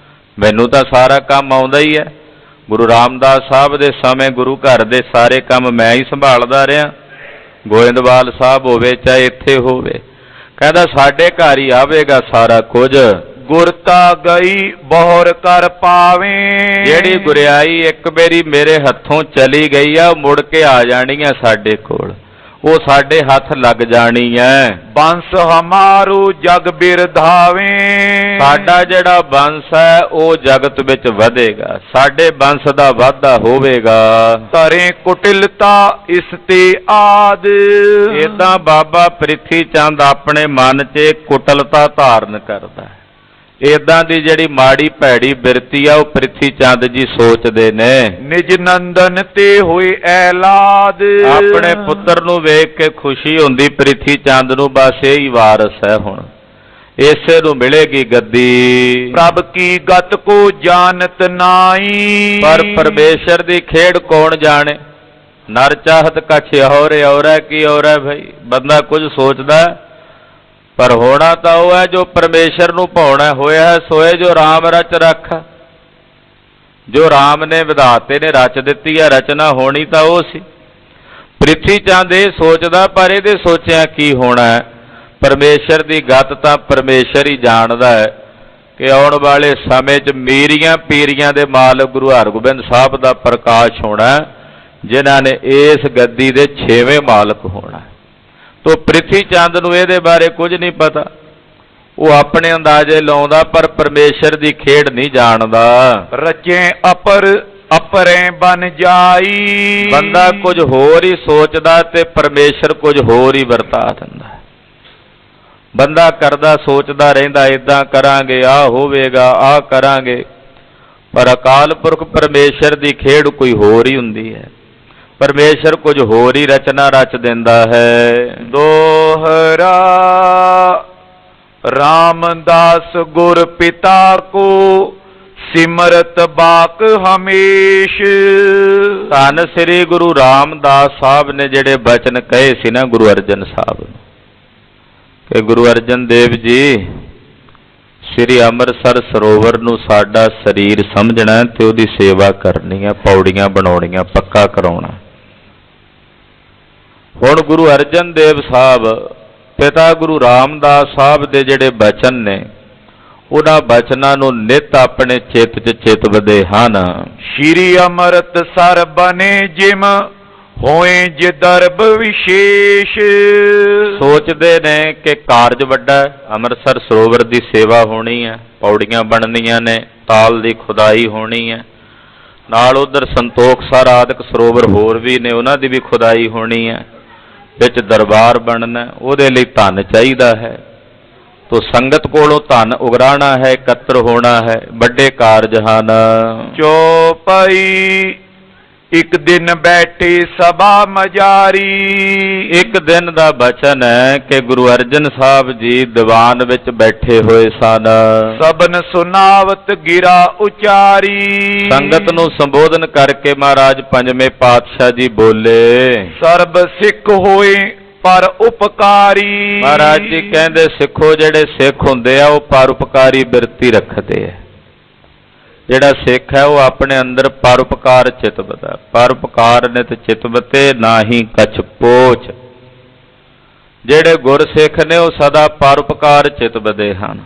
ਮੈਨੂੰ ਤਾਂ ਸਾਰਾ ਕੰਮ ਆਉਂਦਾ ਹੀ ਹੈ। ਗੁਰੂ ਰਾਮਦਾਸ ਸਾਹਿਬ ਦੇ ਸਮੇਂ ਗੁਰੂ ਘਰ ਦੇ ਸਾਰੇ ਕੰਮ ਮੈਂ ਹੀ ਸੰਭਾਲਦਾ ਰਿਹਾ। ਗੋਇੰਦਵਾਲ ਸਾਹਿਬ ਹੋਵੇ ਚਾਹੇ ਇੱਥੇ ਹੋਵੇ, ਕਹਿੰਦਾ ਸਾਡੇ ਘਰ ਹੀ ਆਵੇਗਾ ਸਾਰਾ ਕੁਝ। ਗੁਰਤਾ ਗਈ ਬਹੁਰ ਕਰ ਪਾਵੇਂ। ਜਿਹੜੀ ਗੁਰਿਆਈ ਇੱਕ ਵਾਰੀ ਮੇਰੇ ਹੱਥੋਂ ਚਲੀ ਗਈ ਆ, ਉਹ ਮੁੜ ਕੇ ਆ ਜਾਣੀ ਆ ਸਾਡੇ ਕੋਲ, ਉਹ ਸਾਡੇ ਹੱਥ ਲੱਗ ਜਾਣੀ ਹੈ। ਬੰਸ ਹਮਾਰੂ ਜਗ ਬਿਰਧਾਵੇਂ। ਸਾਡਾ ਜਿਹੜਾ ਬੰਸ ਹੈ ਉਹ ਜਗਤ ਵਿੱਚ ਵਧੇਗਾ, ਸਾਡੇ ਬੰਸ ਦਾ ਵਾਧਾ ਹੋਵੇਗਾ। ਤਰੇ ਕੁਟਿਲਤਾ ਇਸ ਤੇ ਆਦ। ਏਦਾਂ ਬਾਬਾ ਪ੍ਰਿਥੀ ਚੰਦ ਆਪਣੇ ਮਨ 'ਚ ਕੁਟਲਤਾ ਧਾਰਨ ਕਰਦਾ ਹੈ। ਏਦਾਂ ਦੀ ਜਿਹੜੀ ਮਾੜੀ ਭੈੜੀ ਬਿਰਤੀ ਆ, ਉਹ ਪ੍ਰਿਥੀ ਚੰਦ ਜੀ ਸੋਚਦੇ ਨੇ। ਨਿਜ ਨੰਦਨ ਤੇ ਹੋਏ ਐਲਾਦ। ਆਪਣੇ ਪੁੱਤਰ ਨੂੰ ਵੇਖ ਕੇ ਖੁਸ਼ੀ ਹੁੰਦੀ ਪ੍ਰਿਥੀ ਚੰਦ ਨੂੰ, ਬਸ ਇਹ ਹੀ ਵਾਰਸ ਹੈ, ਹੁਣ ਇਸੇ ਨੂੰ ਮਿਲੇਗੀ ਗੱਦੀ। ਪ੍ਰਭ ਕੀ ਗਤ ਕੋ ਜਾਣਤ ਨਾਈ। ਪਰ ਪਰਮੇਸ਼ਰ ਦੀ ਖੇਡ ਕੌਣ ਜਾਣੇ। ਨਰ ਚਾਹਤ ਕਛ ਔਰ ਔਰੈ ਕੀ ਔਰੈ। ਭਾਈ ਬੰਦਾ ਕੁਝ ਸੋਚਦਾ, ਪਰ ਹੋਣਾ ਤਾਂ ਉਹ ਹੈ ਜੋ ਪਰਮੇਸ਼ਰ ਨੂੰ ਭਾਉਣਾ ਹੋਇਆ ਹੈ। ਸੋਏ ਜੋ ਰਾਮ ਰਚ ਰੱਖ, ਜੋ ਰਾਮ ਨੇ ਵਿਧਾਤੇ ਨੇ ਰਚ ਦਿੱਤੀ ਹੈ, ਰਚਨਾ ਹੋਣੀ ਤਾਂ ਉਹ ਸੀ। ਪ੍ਰਿਥੀ ਚੰਦ ਇਹ ਸੋਚਦਾ, ਪਰ ਇਹਦੇ ਸੋਚਿਆ ਕੀ ਹੋਣਾ ਹੈ। ਪਰਮੇਸ਼ਰ ਦੀ ਗਤ ਤਾਂ ਪਰਮੇਸ਼ਰ ਹੀ ਜਾਣਦਾ ਹੈ ਕਿ ਆਉਣ ਵਾਲੇ ਸਮੇਂ 'ਚ ਮੀਰੀਆਂ ਪੀਰੀਆਂ ਦੇ ਮਾਲਕ ਗੁਰੂ ਹਰਗੋਬਿੰਦ ਸਾਹਿਬ ਦਾ ਪ੍ਰਕਾਸ਼ ਹੋਣਾ, ਜਿਨ੍ਹਾਂ ਨੇ ਇਸ ਗੱਦੀ ਦੇ 6ਵੇਂ ਮਾਲਕ ਹੋਣਾ। ਤੋ ਪ੍ਰਿਥੀ ਚੰਦ ਨੂੰ ਇਹਦੇ ਬਾਰੇ ਕੁਝ ਨਹੀਂ ਪਤਾ, ਉਹ ਆਪਣੇ ਅੰਦਾਜ਼ੇ ਲਾਉਂਦਾ, ਪਰ ਪਰਮੇਸ਼ਰ ਦੀ ਖੇਡ ਨਹੀਂ ਜਾਣਦਾ। ਰਚੇ ਅਪਰੇ ਬਨ ਜਾਈ। ਬੰਦਾ ਕੁਝ ਹੋਰ ਹੀ ਸੋਚਦਾ ਤੇ ਪਰਮੇਸ਼ਰ ਕੁਝ ਹੋਰ ਹੀ ਵਰਤਾ ਦਿੰਦਾ। ਬੰਦਾ ਕਰਦਾ ਸੋਚਦਾ ਰਹਿੰਦਾ, ਇਦਾਂ ਕਰਾਂਗੇ, ਆਹ ਹੋਵੇਗਾ, ਆਹ ਕਰਾਂਗੇ, ਪਰ ਅਕਾਲ ਪੁਰਖ ਪਰਮੇਸ਼ਰ ਦੀ ਖੇਡ ਕੋਈ ਹੋਰ ਹੀ ਹੁੰਦੀ ਹੈ। ਪਰਮੇਸ਼ਰ ਕੁਝ ਹੋਰ ਹੀ ਰਚਨਾ ਰਚ ਦਿੰਦਾ ਹੈ। ਦੋਹਰਾ ਰਾਮਦਾਸ ਗੁਰ ਪਿਤਾ ਕੋ ਸਿਮਰਤ ਬਾਕ ਹਮੇਸ਼। ਧੰਨ ਸ੍ਰੀ ਗੁਰੂ ਰਾਮਦਾਸ ਸਾਹਿਬ ਨੇ ਜਿਹੜੇ ਬਚਨ ਕਹੇ ਸੀ ਨਾ ਗੁਰੂ ਅਰਜਨ ਸਾਹਿਬ ਨੂੰ, ਕਿ ਗੁਰੂ ਅਰਜਨ ਦੇਵ ਜੀ ਸ੍ਰੀ ਅੰਮ੍ਰਿਤਸਰ ਸਰੋਵਰ ਨੂੰ ਸਾਡਾ ਸਰੀਰ ਸਮਝਣਾ ਤੇ ਉਹਦੀ ਸੇਵਾ ਕਰਨੀ ਹੈ, ਪੌੜੀਆਂ ਬਣਾਉਣੀਆਂ, ਪੱਕਾ ਕਰਾਉਣਾ। ਹੁਣ ਗੁਰੂ ਅਰਜਨ ਦੇਵ ਸਾਹਿਬ ਪਿਤਾ ਗੁਰੂ ਰਾਮਦਾਸ ਸਾਹਿਬ ਦੇ ਜਿਹੜੇ ਬਚਨ ਨੇ ਉਹਨਾਂ ਬਚਨਾਂ ਨੂੰ ਨਿਤ ਆਪਣੇ ਚਿੱਤ 'ਚ ਚਿਤਵਦੇ ਹਨ। ਸ਼੍ਰੀ ਅੰਮ੍ਰਿਤਸਰ ਬਨੇ ਜਿਮ ਹੋਏ ਜੇ ਦਰਬ ਵਿਸ਼ੇਸ਼। ਸੋਚਦੇ ਨੇ ਕਿ ਕਾਰਜ ਵੱਡਾ, ਅੰਮ੍ਰਿਤਸਰ ਸਰੋਵਰ ਦੀ ਸੇਵਾ ਹੋਣੀ ਹੈ, ਪੌੜੀਆਂ ਬਣਨੀਆਂ ਨੇ, ਤਾਲ ਦੀ ਖੁਦਾਈ ਹੋਣੀ ਹੈ, ਨਾਲ ਉਧਰ ਸੰਤੋਖਸਰ ਆਦਿਕ ਸਰੋਵਰ ਹੋਰ ਵੀ ਨੇ, ਉਹਨਾਂ ਦੀ ਵੀ ਖੁਦਾਈ ਹੋਣੀ ਹੈ, ਵਿੱਚ ਦਰਬਾਰ ਬਣਨਾ, ਉਹਦੇ ਲਈ ਧਨ ਚਾਹੀਦਾ ਹੈ। ਤੋ ਸੰਗਤ ਕੋਲੋਂ ਧਨ ਉਗਰਾਣਾ ਹੈ, ਇਕੱਤਰ ਹੋਣਾ ਹੈ, ਵੱਡੇ ਕਾਰਜ ਹਨ। ਚੌਪਈ ਇੱਕ ਦਿਨ ਬੈਠੇ ਸਭਾ ਮਜਾਰੀ। ਇੱਕ ਦਿਨ ਦਾ ਬਚਨ ਹੈ ਕਿ ਗੁਰੂ ਅਰਜਨ ਸਾਹਿਬ ਜੀ ਦੀਵਾਨ ਵਿੱਚ ਬੈਠੇ ਹੋਏ ਸਨ। ਸਭਨ ਸੁਨਾਵਤ ਗਿਰਾ ਉਚਾਰੀ। ਸੰਗਤ ਨੂੰ ਸੰਬੋਧਨ ਕਰਕੇ ਮਹਾਰਾਜ ਪੰਜਵੇਂ ਪਾਤਸ਼ਾਹ ਜੀ ਬੋਲੇ, ਸਰਬ ਸਿੱਖ ਹੋਏ ਪਰ ਉਪਕਾਰੀ। ਮਹਾਰਾਜ ਜੀ ਕਹਿੰਦੇ ਸਿੱਖੋ ਜਿਹੜੇ ਸਿੱਖ ਹੁੰਦੇ ਆ ਉਹ ਪਰਉਪਕਾਰੀ ਬਿਰਤੀ ਰੱਖਦੇ ਆ। ਜਿਹੜਾ ਸਿੱਖ ਹੈ ਉਹ ਆਪਣੇ ਅੰਦਰ ਪਰਉਪਕਾਰ ਚਿਤਵਦਾ। ਪਰਉਪਕਾਰ ਨਿਤ ਚਿਤਵਤੇ ਨਾਹੀ ਕਛ ਪੋਚ। ਜਿਹੜੇ ਗੁਰਸਿੱਖ ਨੇ ਉਹ ਸਦਾ ਪਰਉਪਕਾਰ ਚਿਤਵਦੇ ਹਨ।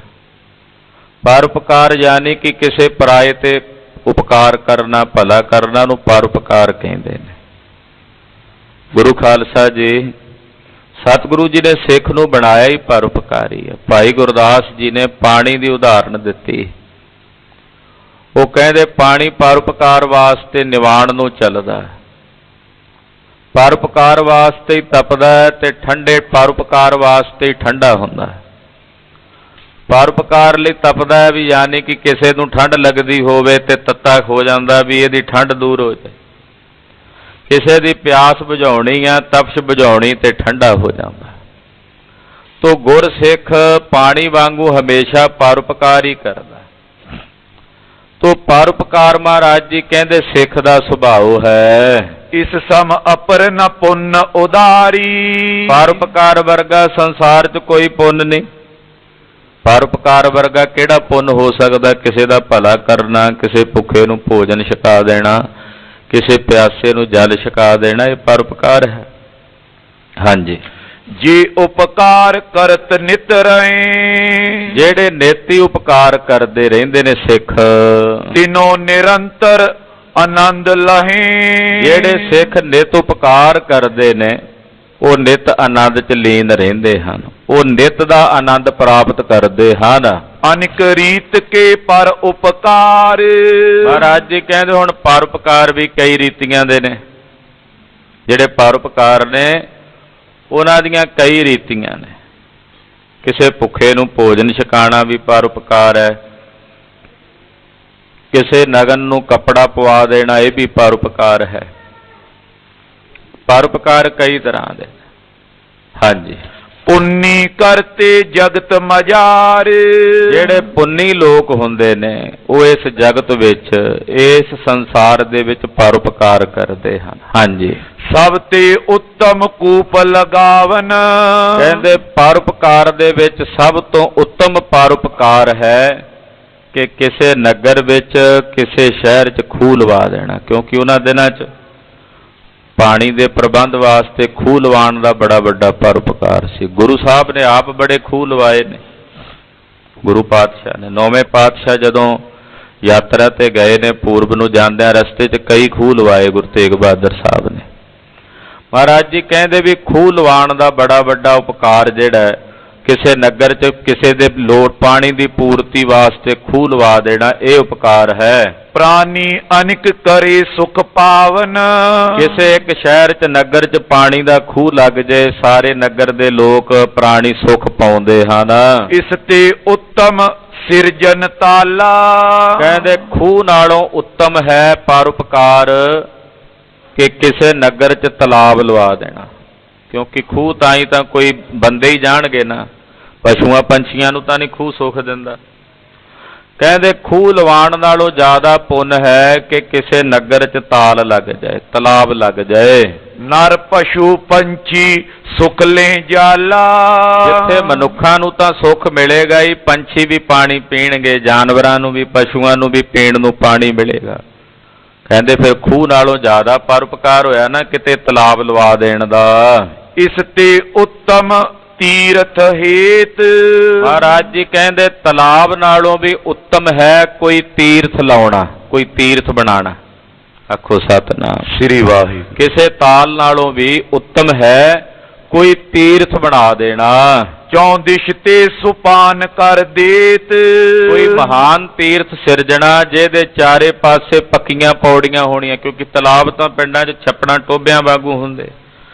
ਪਰਉਪਕਾਰ ਯਾਨੀ ਕਿ ਕਿਸੇ ਪਰਾਏ ਤੇ ਉਪਕਾਰ ਕਰਨਾ, ਭਲਾ ਕਰਨਾ ਨੂੰ ਪਰਉਪਕਾਰ ਕਹਿੰਦੇ ਨੇ। ਗੁਰੂ ਖਾਲਸਾ ਜੀ ਸਤਿਗੁਰੂ ਜੀ ਨੇ ਸਿੱਖ ਨੂੰ ਬਣਾਇਆ ਹੀ ਪਰਉਪਕਾਰੀ ਹੈ। ਭਾਈ ਗੁਰਦਾਸ ਜੀ ਨੇ ਪਾਣੀ ਦੀ ਉਦਾਹਰਣ ਦਿੱਤੀ। ਉਹ ਕਹਿੰਦੇ ਪਾਣੀ ਪਰਉਪਕਾਰ ਵਾਸਤੇ ਨਿਵਾਣ ਨੂੰ ਚੱਲਦਾ ਹੈ, ਪਰਉਪਕਾਰ ਵਾਸਤੇ ਹੀ ਤਪਦਾ ਹੈ ਤੇ ਠੰਡੇ ਪਰਉਪਕਾਰ ਵਾਸਤੇ ਹੀ ਠੰਡਾ ਹੁੰਦਾ ਹੈ। ਪਰਉਪਕਾਰ ਲਈ ਤਪਦਾ ਹੈ ਵੀ ਯਾਨੀ ਕਿ ਕਿਸੇ ਨੂੰ ਠੰਡ ਲੱਗਦੀ ਹੋਵੇ ਤੇ ਤੱਤਾ ਹੋ ਜਾਂਦਾ ਵੀ ਇਹਦੀ ਠੰਡ ਦੂਰ ਹੋ ਜਾਏ। ਕਿਸੇ ਦੀ ਪਿਆਸ ਬੁਝਾਉਣੀ ਆ, ਤਪਸ਼ ਬੁਝਾਉਣੀ ਤੇ ਠੰਡਾ ਹੋ ਜਾਂਦਾ। ਤੋ ਗੁਰਸਿੱਖ ਪਾਣੀ ਵਾਂਗੂ ਹਮੇਸ਼ਾ ਪਰਉਪਕਾਰ ਹੀ ਕਰਦਾ। ਤੋ ਪਰਉਪਕਾਰ ਮਹਾਰਾਜ ਜੀ ਕਹਿੰਦੇ ਸਿੱਖ ਦਾ ਸੁਭਾਅ ਹੈ। ਇਸ ਸਮ ਅਪਰ ਨ ਪੁੰਨ ਉਦਾਰੀ। ਪਰਉਪਕਾਰ ਵਰਗਾ ਸੰਸਾਰ 'ਚ ਕੋਈ ਪੁੰਨ ਨਹੀਂ। ਪਰਉਪਕਾਰ ਵਰਗਾ ਕਿਹੜਾ ਪੁੰਨ ਹੋ ਸਕਦਾ? ਕਿਸੇ ਦਾ ਭਲਾ ਕਰਨਾ, ਕਿਸੇ ਭੁੱਖੇ ਨੂੰ ਭੋਜਨ ਛਕਾ ਦੇਣਾ, ਕਿਸੇ ਪਿਆਸੇ ਨੂੰ ਜਲ ਛਕਾ ਦੇਣਾ, ਇਹ ਪਰਉਪਕਾਰ ਹੈ। ਹਾਂਜੀ, ਜੇ ਉਪਕਾਰ ਕਰਤ ਨਿਤ ਰਹੇ। ਜਿਹੜੇ ਨਿਤ ਹੀ ਉਪਕਾਰ ਕਰਦੇ ਰਹਿੰਦੇ ਨੇ ਸਿੱਖ, ਤਿਨੋ ਨਿਰੰਤਰ ਆਨੰਦ ਲਹੇ। ਜਿਹੜੇ ਸਿੱਖ ਨਿਤ ਉਪਕਾਰ ਕਰਦੇ ਨੇ ਉਹ ਨਿਤ ਆਨੰਦ 'ਚ ਲੀਨ ਰਹਿੰਦੇ ਹਨ। ਉਹ ਨਿਤ ਦਾ ਆਨੰਦ ਪ੍ਰਾਪਤ ਕਰਦੇ ਹਨ। ਅਨਿਕ ਰੀਤ ਕੇ ਪਰ ਉਪਕਾਰ। ਮਹਾਰਾਜ ਜੀ ਕਹਿੰਦੇ ਹੁਣ ਪਰਉਪਕਾਰ ਵੀ ਕਈ ਰੀਤੀਆਂ ਦੇ ਨੇ। ਜਿਹੜੇ ਪਰਉਪਕਾਰ ਨੇ ਉਹਨਾਂ ਦੀਆਂ ਕਈ ਰੀਤੀਆਂ ਨੇ। ਕਿਸੇ ਭੁੱਖੇ ਨੂੰ ਭੋਜਨ ਛਕਾਉਣਾ ਵੀ ਪਰਉਪਕਾਰ ਹੈ। ਕਿਸੇ ਨਗਨ ਨੂੰ ਕੱਪੜਾ ਪਵਾ ਦੇਣਾ ਇਹ ਵੀ ਪਰਉਪਕਾਰ ਹੈ। ਪਰਉਪਕਾਰ ਕਈ ਤਰ੍ਹਾਂ ਦੇ। ਹਾਂਜੀ, ਪੁੰਨੀ ਕਰਤੇ ਜਗਤ ਮਜਾਰ। ਜਿਹੜੇ ਪੁੰਨੀ ਲੋਕ ਹੁੰਦੇ ਨੇ ਉਹ ਇਸ ਜਗਤ ਵਿੱਚ, ਇਸ ਸੰਸਾਰ ਦੇ ਵਿੱਚ ਪਰਉਪਕਾਰ ਕਰਦੇ ਹਨ। ਹਾਂਜੀ, ਸਭ ਤੇ ਉੱਤਮ ਕੂਪ ਲਗਾਵਨ। ਕਹਿੰਦੇ ਪਰਉਪਕਾਰ ਦੇ ਵਿੱਚ ਸਭ ਤੋਂ ਉੱਤਮ ਪਰਉਪਕਾਰ ਹੈ ਕਿ ਕਿਸੇ ਨਗਰ ਵਿੱਚ, ਕਿਸੇ ਸ਼ਹਿਰ 'ਚ ਖੂਹ ਲਵਾ ਦੇਣਾ। ਕਿਉਂਕਿ ਉਹਨਾਂ ਦਿਨਾਂ 'ਚ ਪਾਣੀ ਦੇ ਪ੍ਰਬੰਧ ਵਾਸਤੇ ਖੂਹ ਲਵਾਉਣ ਦਾ ਬੜਾ ਵੱਡਾ ਪਰਉਪਕਾਰ ਸੀ। ਗੁਰੂ ਸਾਹਿਬ ਨੇ ਆਪ ਬੜੇ ਖੂਹ ਲਵਾਏ ਨੇ। ਗੁਰੂ ਪਾਤਸ਼ਾਹ ਨੇ, 9ਵੇਂ ਪਾਤਸ਼ਾਹ ਜਦੋਂ ਯਾਤਰਾ ਤੇ ਗਏ ਨੇ ਪੂਰਬ ਨੂੰ ਜਾਂਦਿਆਂ ਰਸਤੇ 'ਚ ਕਈ ਖੂਹ ਲਵਾਏ ਗੁਰੂ ਤੇਗ ਬਹਾਦਰ ਸਾਹਿਬ ਨੇ। ਮਹਾਰਾਜ ਜੀ ਕਹਿੰਦੇ ਵੀ ਖੂਹ ਲਵਾਉਣ ਦਾ ਬੜਾ ਵੱਡਾ ਉਪਕਾਰ ਜਿਹੜਾ ਕਿਸੇ ਨਗਰ 'ਚ ਕਿਸੇ ਦੇ ਲੋੜ ਪਾਣੀ ਦੀ ਪੂਰਤੀ ਵਾਸਤੇ ਖੂਹ ਲਵਾ ਦੇਣਾ, ਇਹ ਉਪਕਾਰ ਹੈ। ਪ੍ਰਾਨੀ ਅਨਿਕ ਕਰੇ ਸੁਖ ਪਾਵਨ। ਕਿਸੇ ਇੱਕ ਸ਼ਹਿਰ 'ਚ ਨਗਰ 'ਚ ਪਾਣੀ ਦਾ ਖੂਹ ਲੱਗ ਜਾਏ, ਸਾਰੇ ਨਗਰ ਦੇ ਲੋਕ ਪ੍ਰਾਣੀ ਸੁਖ ਪਾਉਂਦੇ ਹਨ। ਇਸ ਤੇ ਉੱਤਮ ਸਿਰਜਨ ਤਾਲਾ। ਕਹਿੰਦੇ ਖੂਹ ਨਾਲੋਂ ਉੱਤਮ ਹੈ ਪਰਉਪਕਾਰ ਕਿ ਕਿਸੇ ਨਗਰ 'ਚ ਤਲਾਬ ਲਵਾ ਦੇਣਾ। ਕਿਉਂਕਿ ਖੂਹ ਤਾਂ ਹੀ ਤਾਂ ਕੋਈ ਬੰਦੇ ਹੀ ਜਾਣਗੇ ਨਾ, ਪਸ਼ੂਆਂ ਪੰਛੀਆਂ ਨੂੰ ਤਾਂ ਨਹੀਂ ਖੂਹ ਸੁੱਖ ਦਿੰਦਾ। ਕਹਿੰਦੇ ਖੂਹ ਲਵਾਉਣ ਨਾਲੋਂ ਜ਼ਿਆਦਾ ਪੁੰਨ ਹੈ ਕਿ ਕਿਸੇ ਨਗਰ 'ਚ ਤਾਲ ਲੱਗ ਜਾਏ, ਤਲਾਬ ਲੱਗ ਜਾਏ। ਨਰ ਪਸ਼ੂ ਪੰਛੀ ਸੁਖ ਲੈ ਜਾਲਾ। ਜਿੱਥੇ ਮਨੁੱਖਾਂ ਨੂੰ ਤਾਂ ਸੁੱਖ ਮਿਲੇਗਾ ਹੀ, ਪੰਛੀ ਵੀ ਪਾਣੀ ਪੀਣਗੇ, ਜਾਨਵਰਾਂ ਨੂੰ ਵੀ, ਪਸ਼ੂਆਂ ਨੂੰ ਵੀ ਪੀਣ ਨੂੰ ਪਾਣੀ ਮਿਲੇਗਾ। ਕਹਿੰਦੇ ਫਿਰ ਖੂਹ ਨਾਲੋਂ ਜ਼ਿਆਦਾ ਪਰਉਪਕਾਰ ਹੋਇਆ ਨਾ ਕਿਤੇ ਤਲਾਬ ਲਵਾ ਦੇਣ ਦਾ। ਇਸ ਤੇ ਉੱਤਮ ਤੀਰਥ ਹੇਤ। ਮਹਾਰਾਜ ਜੀ ਕਹਿੰਦੇ ਤਲਾਬ ਨਾਲੋਂ ਵੀ ਉੱਤਮ ਹੈ ਕੋਈ ਤੀਰਥ ਲਾਉਣਾ, ਕੋਈ ਤੀਰਥ ਬਣਾਉਣਾ। ਆਖੋ ਸਤਿਨਾਮ ਸ੍ਰੀ ਵਾਹਿਗੁਰੂ। ਕਿਸੇ ਤਾਲ ਨਾਲੋਂ ਵੀ ਉੱਤਮ ਹੈ ਕੋਈ ਤੀਰਥ ਬਣਾ ਦੇਣਾ। ਚੌਂ ਦਿਸ਼ ਤੇ ਸੁਪਾਨ ਕਰ ਦੇਤ। ਕੋਈ ਮਹਾਨ ਤੀਰਥ ਸਿਰਜਣਾ ਜਿਹਦੇ ਚਾਰੇ ਪਾਸੇ ਪੱਕੀਆਂ ਪੌੜੀਆਂ ਹੋਣੀਆਂ, ਕਿਉਂਕਿ ਤਲਾਬ ਤਾਂ ਪਿੰਡਾਂ 'ਚ ਛੱਪੜਾਂ ਟੋਭਿਆਂ ਵਾਂਗੂ ਹੁੰਦੇ,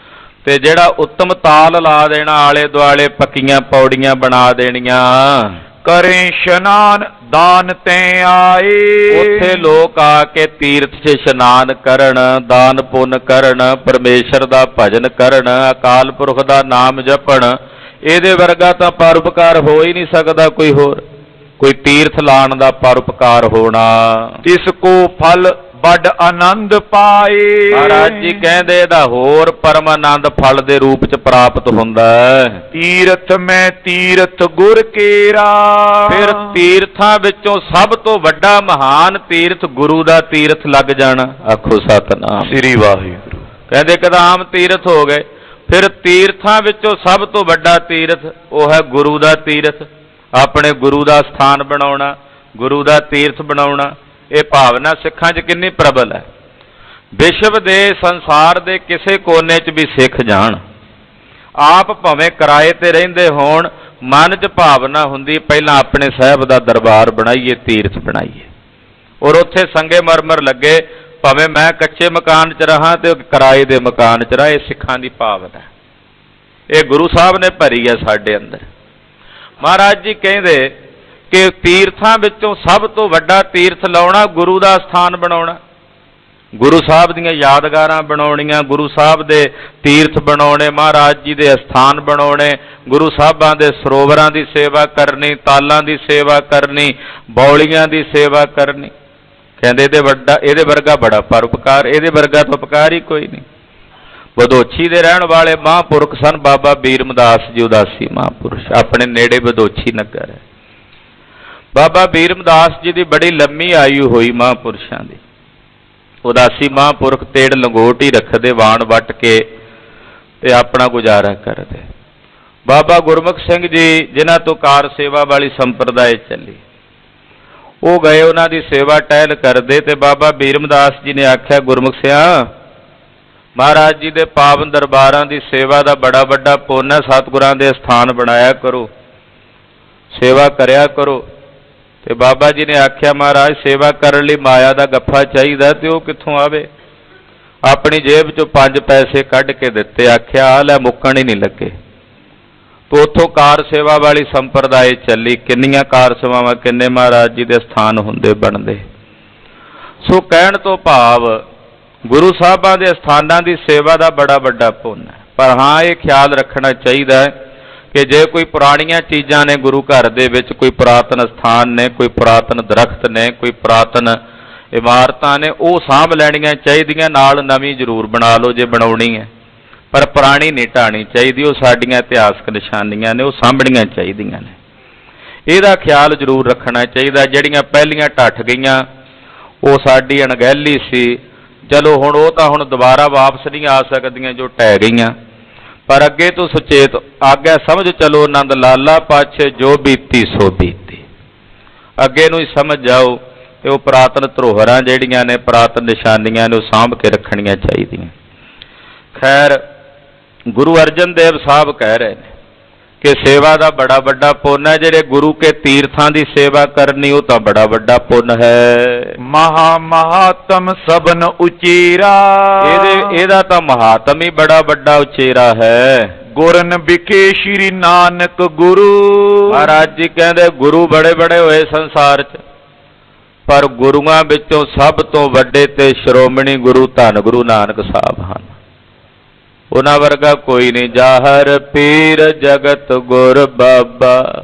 ਤੇ ਜਿਹੜਾ ਉੱਤਮ ਤਾਲ ਲਾ ਦੇਣਾ, ਆਲੇ ਦੁਆਲੇ ਪੱਕੀਆਂ ਪੌੜੀਆਂ ਬਣਾ ਦੇਣੀਆਂ। ਕਰੇ ਇਸ਼ਨਾਨ ਦਾਨ ਤੈ ਆਏ। ਉੱਥੇ ਲੋਕ ਆ ਕੇ ਤੀਰਥ 'ਚ ਇਸ਼ਨਾਨ ਕਰਨ, ਦਾਨ ਪੁੰਨ ਕਰਨ, ਪਰਮੇਸ਼ਰ ਦਾ ਭਜਨ ਕਰਨ, ਅਕਾਲ ਪੁਰਖ ਦਾ ਨਾਮ ਜਪਣ। ਇਹਦੇ ਵਰਗਾ ਤਾਂ ਪਰਉਪਕਾਰ ਹੋ ਹੀ ਨਹੀਂ ਸਕਦਾ ਕੋਈ ਹੋਰ, ਕੋਈ ਤੀਰਥ ਲਾਣ ਦਾ ਪਰਉਪਕਾਰ ਹੋਣਾ। ਤਿਸ ਕੋ ਫਲ ਵੱਡ ਆਨੰਦ ਪਾਏ। ਮਹਾਰਾਜ ਜੀ ਕਹਿੰਦੇ ਇਹਦਾ ਹੋਰ ਪਰਮ ਆਨੰਦ ਫਲ ਦੇ ਰੂਪ 'ਚ ਪ੍ਰਾਪਤ ਹੁੰਦਾ ਹੈ। ਤੀਰਥ ਮੈਂ ਤੀਰਥ ਗੁਰ ਕੇਰਾ। ਫਿਰ ਤੀਰਥਾਂ ਵਿੱਚੋਂ ਸਭ ਤੋਂ ਵੱਡਾ ਮਹਾਨ ਤੀਰਥ ਗੁਰੂ ਦਾ ਤੀਰਥ ਲੱਗ ਜਾਣਾ। ਆਖੋ ਸਤਿਨਾਮ ਸ੍ਰੀ ਵਾਹਿਗੁਰੂ। ਕਹਿੰਦੇ ਕਦਾਮ ਤੀਰਥ ਹੋ ਗਏ, ਫਿਰ ਤੀਰਥਾਂ ਵਿੱਚੋਂ ਸਭ ਤੋਂ ਵੱਡਾ ਤੀਰਥ ਉਹ ਹੈ ਗੁਰੂ ਦਾ ਤੀਰਥ। ਆਪਣੇ ਗੁਰੂ ਦਾ ਸਥਾਨ ਬਣਾਉਣਾ, ਗੁਰੂ ਦਾ ਤੀਰਥ ਬਣਾਉਣਾ, ਇਹ ਭਾਵਨਾ ਸਿੱਖਾਂ 'ਚ ਕਿੰਨੀ ਪ੍ਰਬਲ ਹੈ। ਵਿਸ਼ਵ ਦੇ ਸੰਸਾਰ ਦੇ ਕਿਸੇ ਕੋਨੇ 'ਚ ਵੀ ਸਿੱਖ ਜਾਣ, ਆਪ ਭਾਵੇਂ ਕਿਰਾਏ ਤੇ ਰਹਿੰਦੇ ਹੋਣ, ਮਨ 'ਚ ਭਾਵਨਾ ਹੁੰਦੀ ਪਹਿਲਾਂ ਆਪਣੇ ਸਾਹਿਬ ਦਾ ਦਰਬਾਰ ਬਣਾਈਏ, ਤੀਰਥ ਬਣਾਈਏ। ਔਰ ਉੱਥੇ ਸੰਗੇ ਮਰਮਰ ਲੱਗੇ, ਭਾਵੇਂ ਮੈਂ ਕੱਚੇ ਮਕਾਨ 'ਚ ਰਹਾਂ ਤੇ ਕਿਰਾਏ ਦੇ ਮਕਾਨ 'ਚ ਰਹਾਂ। ਇਹ ਸਿੱਖਾਂ ਦੀ ਭਾਵਨਾ, ਇਹ ਗੁਰੂ ਸਾਹਿਬ ਨੇ ਭਰੀ ਹੈ ਸਾਡੇ ਅੰਦਰ। ਮਹਾਰਾਜ ਜੀ ਕਹਿੰਦੇ ਕਿ ਤੀਰਥਾਂ ਵਿੱਚੋਂ ਸਭ ਤੋਂ ਵੱਡਾ ਤੀਰਥ ਲਾਉਣਾ, ਗੁਰੂ ਦਾ ਸਥਾਨ ਬਣਾਉਣਾ, ਗੁਰੂ ਸਾਹਿਬ ਦੀਆਂ ਯਾਦਗਾਰਾਂ ਬਣਾਉਣੀਆਂ, ਗੁਰੂ ਸਾਹਿਬ ਦੇ ਤੀਰਥ ਬਣਾਉਣੇ, ਮਹਾਰਾਜ ਜੀ ਦੇ ਅਸਥਾਨ ਬਣਾਉਣੇ, ਗੁਰੂ ਸਾਹਿਬਾਂ ਦੇ ਸਰੋਵਰਾਂ ਦੀ ਸੇਵਾ ਕਰਨੀ, ਤਾਲਾਂ ਦੀ ਸੇਵਾ ਕਰਨੀ, ਬੌਲੀਆਂ ਦੀ ਸੇਵਾ ਕਰਨੀ। ਕਹਿੰਦੇ ਇਹਦੇ ਵਰਗਾ ਬੜਾ ਪਰਉਪਕਾਰ, ਇਹਦੇ ਵਰਗਾ ਤਾਂ ਉਪਕਾਰ ਹੀ ਕੋਈ ਨਹੀਂ। ਬਦੋਛੀ ਦੇ ਰਹਿਣ ਵਾਲੇ ਮਹਾਂਪੁਰਖ ਸਨ ਬਾਬਾ ਬੀਰਮਦਾਸ ਜੀ, ਉਦਾਸੀ ਮਹਾਂਪੁਰਸ਼, ਆਪਣੇ ਨੇੜੇ ਬਦੋਛੀ ਨਗਰ ਹੈ। ਬਾਬਾ ਬੀਰਮਦਾਸ ਜੀ ਦੀ ਬੜੀ ਲੰਮੀ ਆਯੂ ਹੋਈ ਮਹਾਂਪੁਰਸ਼ਾਂ ਦੀ। ਉਦਾਸੀ ਮਹਾਂਪੁਰਖ ਤੇੜ ਲੰਗੋਟ ਹੀ ਰੱਖਦੇ, ਵਾਣ ਵੱਟ ਕੇ ਤੇ ਆਪਣਾ ਗੁਜ਼ਾਰਾ ਕਰਦੇ। ਬਾਬਾ ਗੁਰਮੁਖ ਸਿੰਘ ਜੀ ਜਿਨ੍ਹਾਂ ਤੋਂ ਕਾਰ ਸੇਵਾ ਵਾਲੀ ਸੰਪਰਦਾਇ ਚੱਲੀ, ਉਹ ਗਏ ਉਹਨਾਂ ਦੀ ਸੇਵਾ ਟਹਿਲ ਕਰਦੇ, ਤੇ ਬਾਬਾ ਬੀਰਮਦਾਸ ਜੀ ਨੇ ਆਖਿਆ, ਗੁਰਮੁਖ ਸਿਆ, ਮਹਾਰਾਜ ਜੀ ਦੇ ਪਾਵਨ ਦਰਬਾਰਾਂ ਦੀ ਸੇਵਾ ਦਾ ਬੜਾ ਵੱਡਾ ਪੁੰਨ ਹੈ, ਸਤਿਗੁਰਾਂ ਦੇ ਸਥਾਨ ਬਣਾਇਆ ਕਰੋ, ਸੇਵਾ ਕਰਿਆ ਕਰੋ। ਤੇ ਬਾਬਾ ਜੀ ਨੇ ਆਖਿਆ, ਮਹਾਰਾਜ ਸੇਵਾ ਕਰਨ ਲਈ ਮਾਇਆ ਦਾ ਗੱਫਾ ਚਾਹੀਦਾ, ਤੇ ਉਹ ਕਿੱਥੋਂ ਆਵੇ? ਆਪਣੀ ਜੇਬ 'ਚੋਂ 5 ਪੈਸੇ ਕੱਢ ਕੇ ਦਿੱਤੇ, ਆਖਿਆ ਆ ਲੈ, ਮੁੱਕਣ ਹੀ ਨਹੀਂ ਲੱਗੇ। ਤੋ ਉੱਥੋਂ ਕਾਰ ਸੇਵਾ ਵਾਲੀ ਸੰਪਰਦਾਇ ਚੱਲੀ। ਕਿੰਨੀਆਂ ਕਾਰ ਸੇਵਾਵਾਂ, ਕਿੰਨੇ ਮਹਾਰਾਜ ਜੀ ਦੇ ਸਥਾਨ ਹੁੰਦੇ ਬਣਦੇ। ਸੋ ਕਹਿਣ ਤੋਂ ਭਾਵ ਗੁਰੂ ਸਾਹਿਬਾਂ ਦੇ ਸਥਾਨਾਂ ਦੀ ਸੇਵਾ ਦਾ ਬੜਾ ਵੱਡਾ ਪੁੰਨ ਹੈ। ਪਰ ਹਾਂ, ਇਹ ਖਿਆਲ ਰੱਖਣਾ ਚਾਹੀਦਾ ਹੈ ਕਿ ਜੇ ਕੋਈ ਪੁਰਾਣੀਆਂ ਚੀਜ਼ਾਂ ਨੇ ਗੁਰੂ ਘਰ ਦੇ ਵਿੱਚ, ਕੋਈ ਪੁਰਾਤਨ ਸਥਾਨ ਨੇ, ਕੋਈ ਪੁਰਾਤਨ ਦਰਖਤ ਨੇ, ਕੋਈ ਪੁਰਾਤਨ ਇਮਾਰਤਾਂ ਨੇ, ਉਹ ਸਾਂਭ ਲੈਣੀਆਂ ਚਾਹੀਦੀਆਂ। ਨਾਲ ਨਵੀਂ ਜ਼ਰੂਰ ਬਣਾ ਲਓ ਜੇ ਬਣਾਉਣੀ ਹੈ, ਪਰ ਪੁਰਾਣੀ ਨਹੀਂ ਢਾਣੀ ਚਾਹੀਦੀ। ਉਹ ਸਾਡੀਆਂ ਇਤਿਹਾਸਕ ਨਿਸ਼ਾਨੀਆਂ ਨੇ, ਉਹ ਸਾਂਭਣੀਆਂ ਚਾਹੀਦੀਆਂ ਨੇ। ਇਹਦਾ ਖਿਆਲ ਜ਼ਰੂਰ ਰੱਖਣਾ ਚਾਹੀਦਾ। ਜਿਹੜੀਆਂ ਪਹਿਲੀਆਂ ਢੱਠ ਗਈਆਂ ਉਹ ਸਾਡੀ ਅਣਗਹਿਲੀ ਸੀ। ਚਲੋ ਹੁਣ ਉਹ ਤਾਂ ਹੁਣ ਦੁਬਾਰਾ ਵਾਪਸ ਨਹੀਂ ਆ ਸਕਦੀਆਂ ਜੋ ਢਹਿ ਗਈਆਂ, ਪਰ ਅੱਗੇ ਤੋਂ ਸੁਚੇਤ ਆਗਿਆ ਸਮਝ ਚਲੋ, ਆਨੰਦ ਲਾਲਾ ਪਾਛੇ ਜੋ ਬੀਤੀ ਸੋ ਬੀਤੀ। ਅੱਗੇ ਨੂੰ ਹੀ ਸਮਝ ਜਾਓ ਤੇ ਉਹ ਪੁਰਾਤਨ ਧਰੋਹਰਾਂ ਜਿਹੜੀਆਂ ਨੇ, ਪੁਰਾਤਨ ਨਿਸ਼ਾਨੀਆਂ ਨੇ, ਉਹ ਸਾਂਭ ਕੇ ਰੱਖਣੀਆਂ ਚਾਹੀਦੀਆਂ। ਖੈਰ, ਗੁਰੂ ਅਰਜਨ ਦੇਵ ਸਾਹਿਬ ਕਹਿ ਰਹੇ ਨੇ ਕਿ ਸੇਵਾ ਦਾ ਬੜਾ ਵੱਡਾ ਪੁੰਨ ਹੈ। ਜਿਹੜੇ ਗੁਰੂ ਕੇ ਤੀਰਥਾਂ ਦੀ ਸੇਵਾ ਕਰਨੀ, ਉਹ ਤਾਂ ਬੜਾ ਵੱਡਾ ਪੁੰਨ ਹੈ। ਮਹਾਤਮ ਸਭਨ ਉਚੇਰਾ। ਇਹਦਾ ਤਾਂ ਮਹਾਤਮ ਹੀ ਬੜਾ ਵੱਡਾ ਉਚੇਰਾ ਹੈ। ਗੁਰਨ ਵਿਖੇ ਸ਼੍ਰੀ ਨਾਨਕ ਗੁਰੂ। ਮਹਾਰਾਜ ਜੀ ਕਹਿੰਦੇ ਗੁਰੂ ਬੜੇ ਬੜੇ ਹੋਏ ਸੰਸਾਰ 'ਚ, ਪਰ ਗੁਰੂਆਂ ਵਿੱਚੋਂ ਸਭ ਤੋਂ ਵੱਡੇ ਤੇ ਸ਼੍ਰੋਮਣੀ ਗੁਰੂ ਧੰਨ ਗੁਰੂ ਨਾਨਕ ਸਾਹਿਬ ਹਨ। ਉਹਨਾਂ ਵਰਗਾ ਕੋਈ ਨਹੀਂ। ਜਾਹਰ ਪੀਰ ਜਗਤ ਗੁਰ ਬਾਬਾ।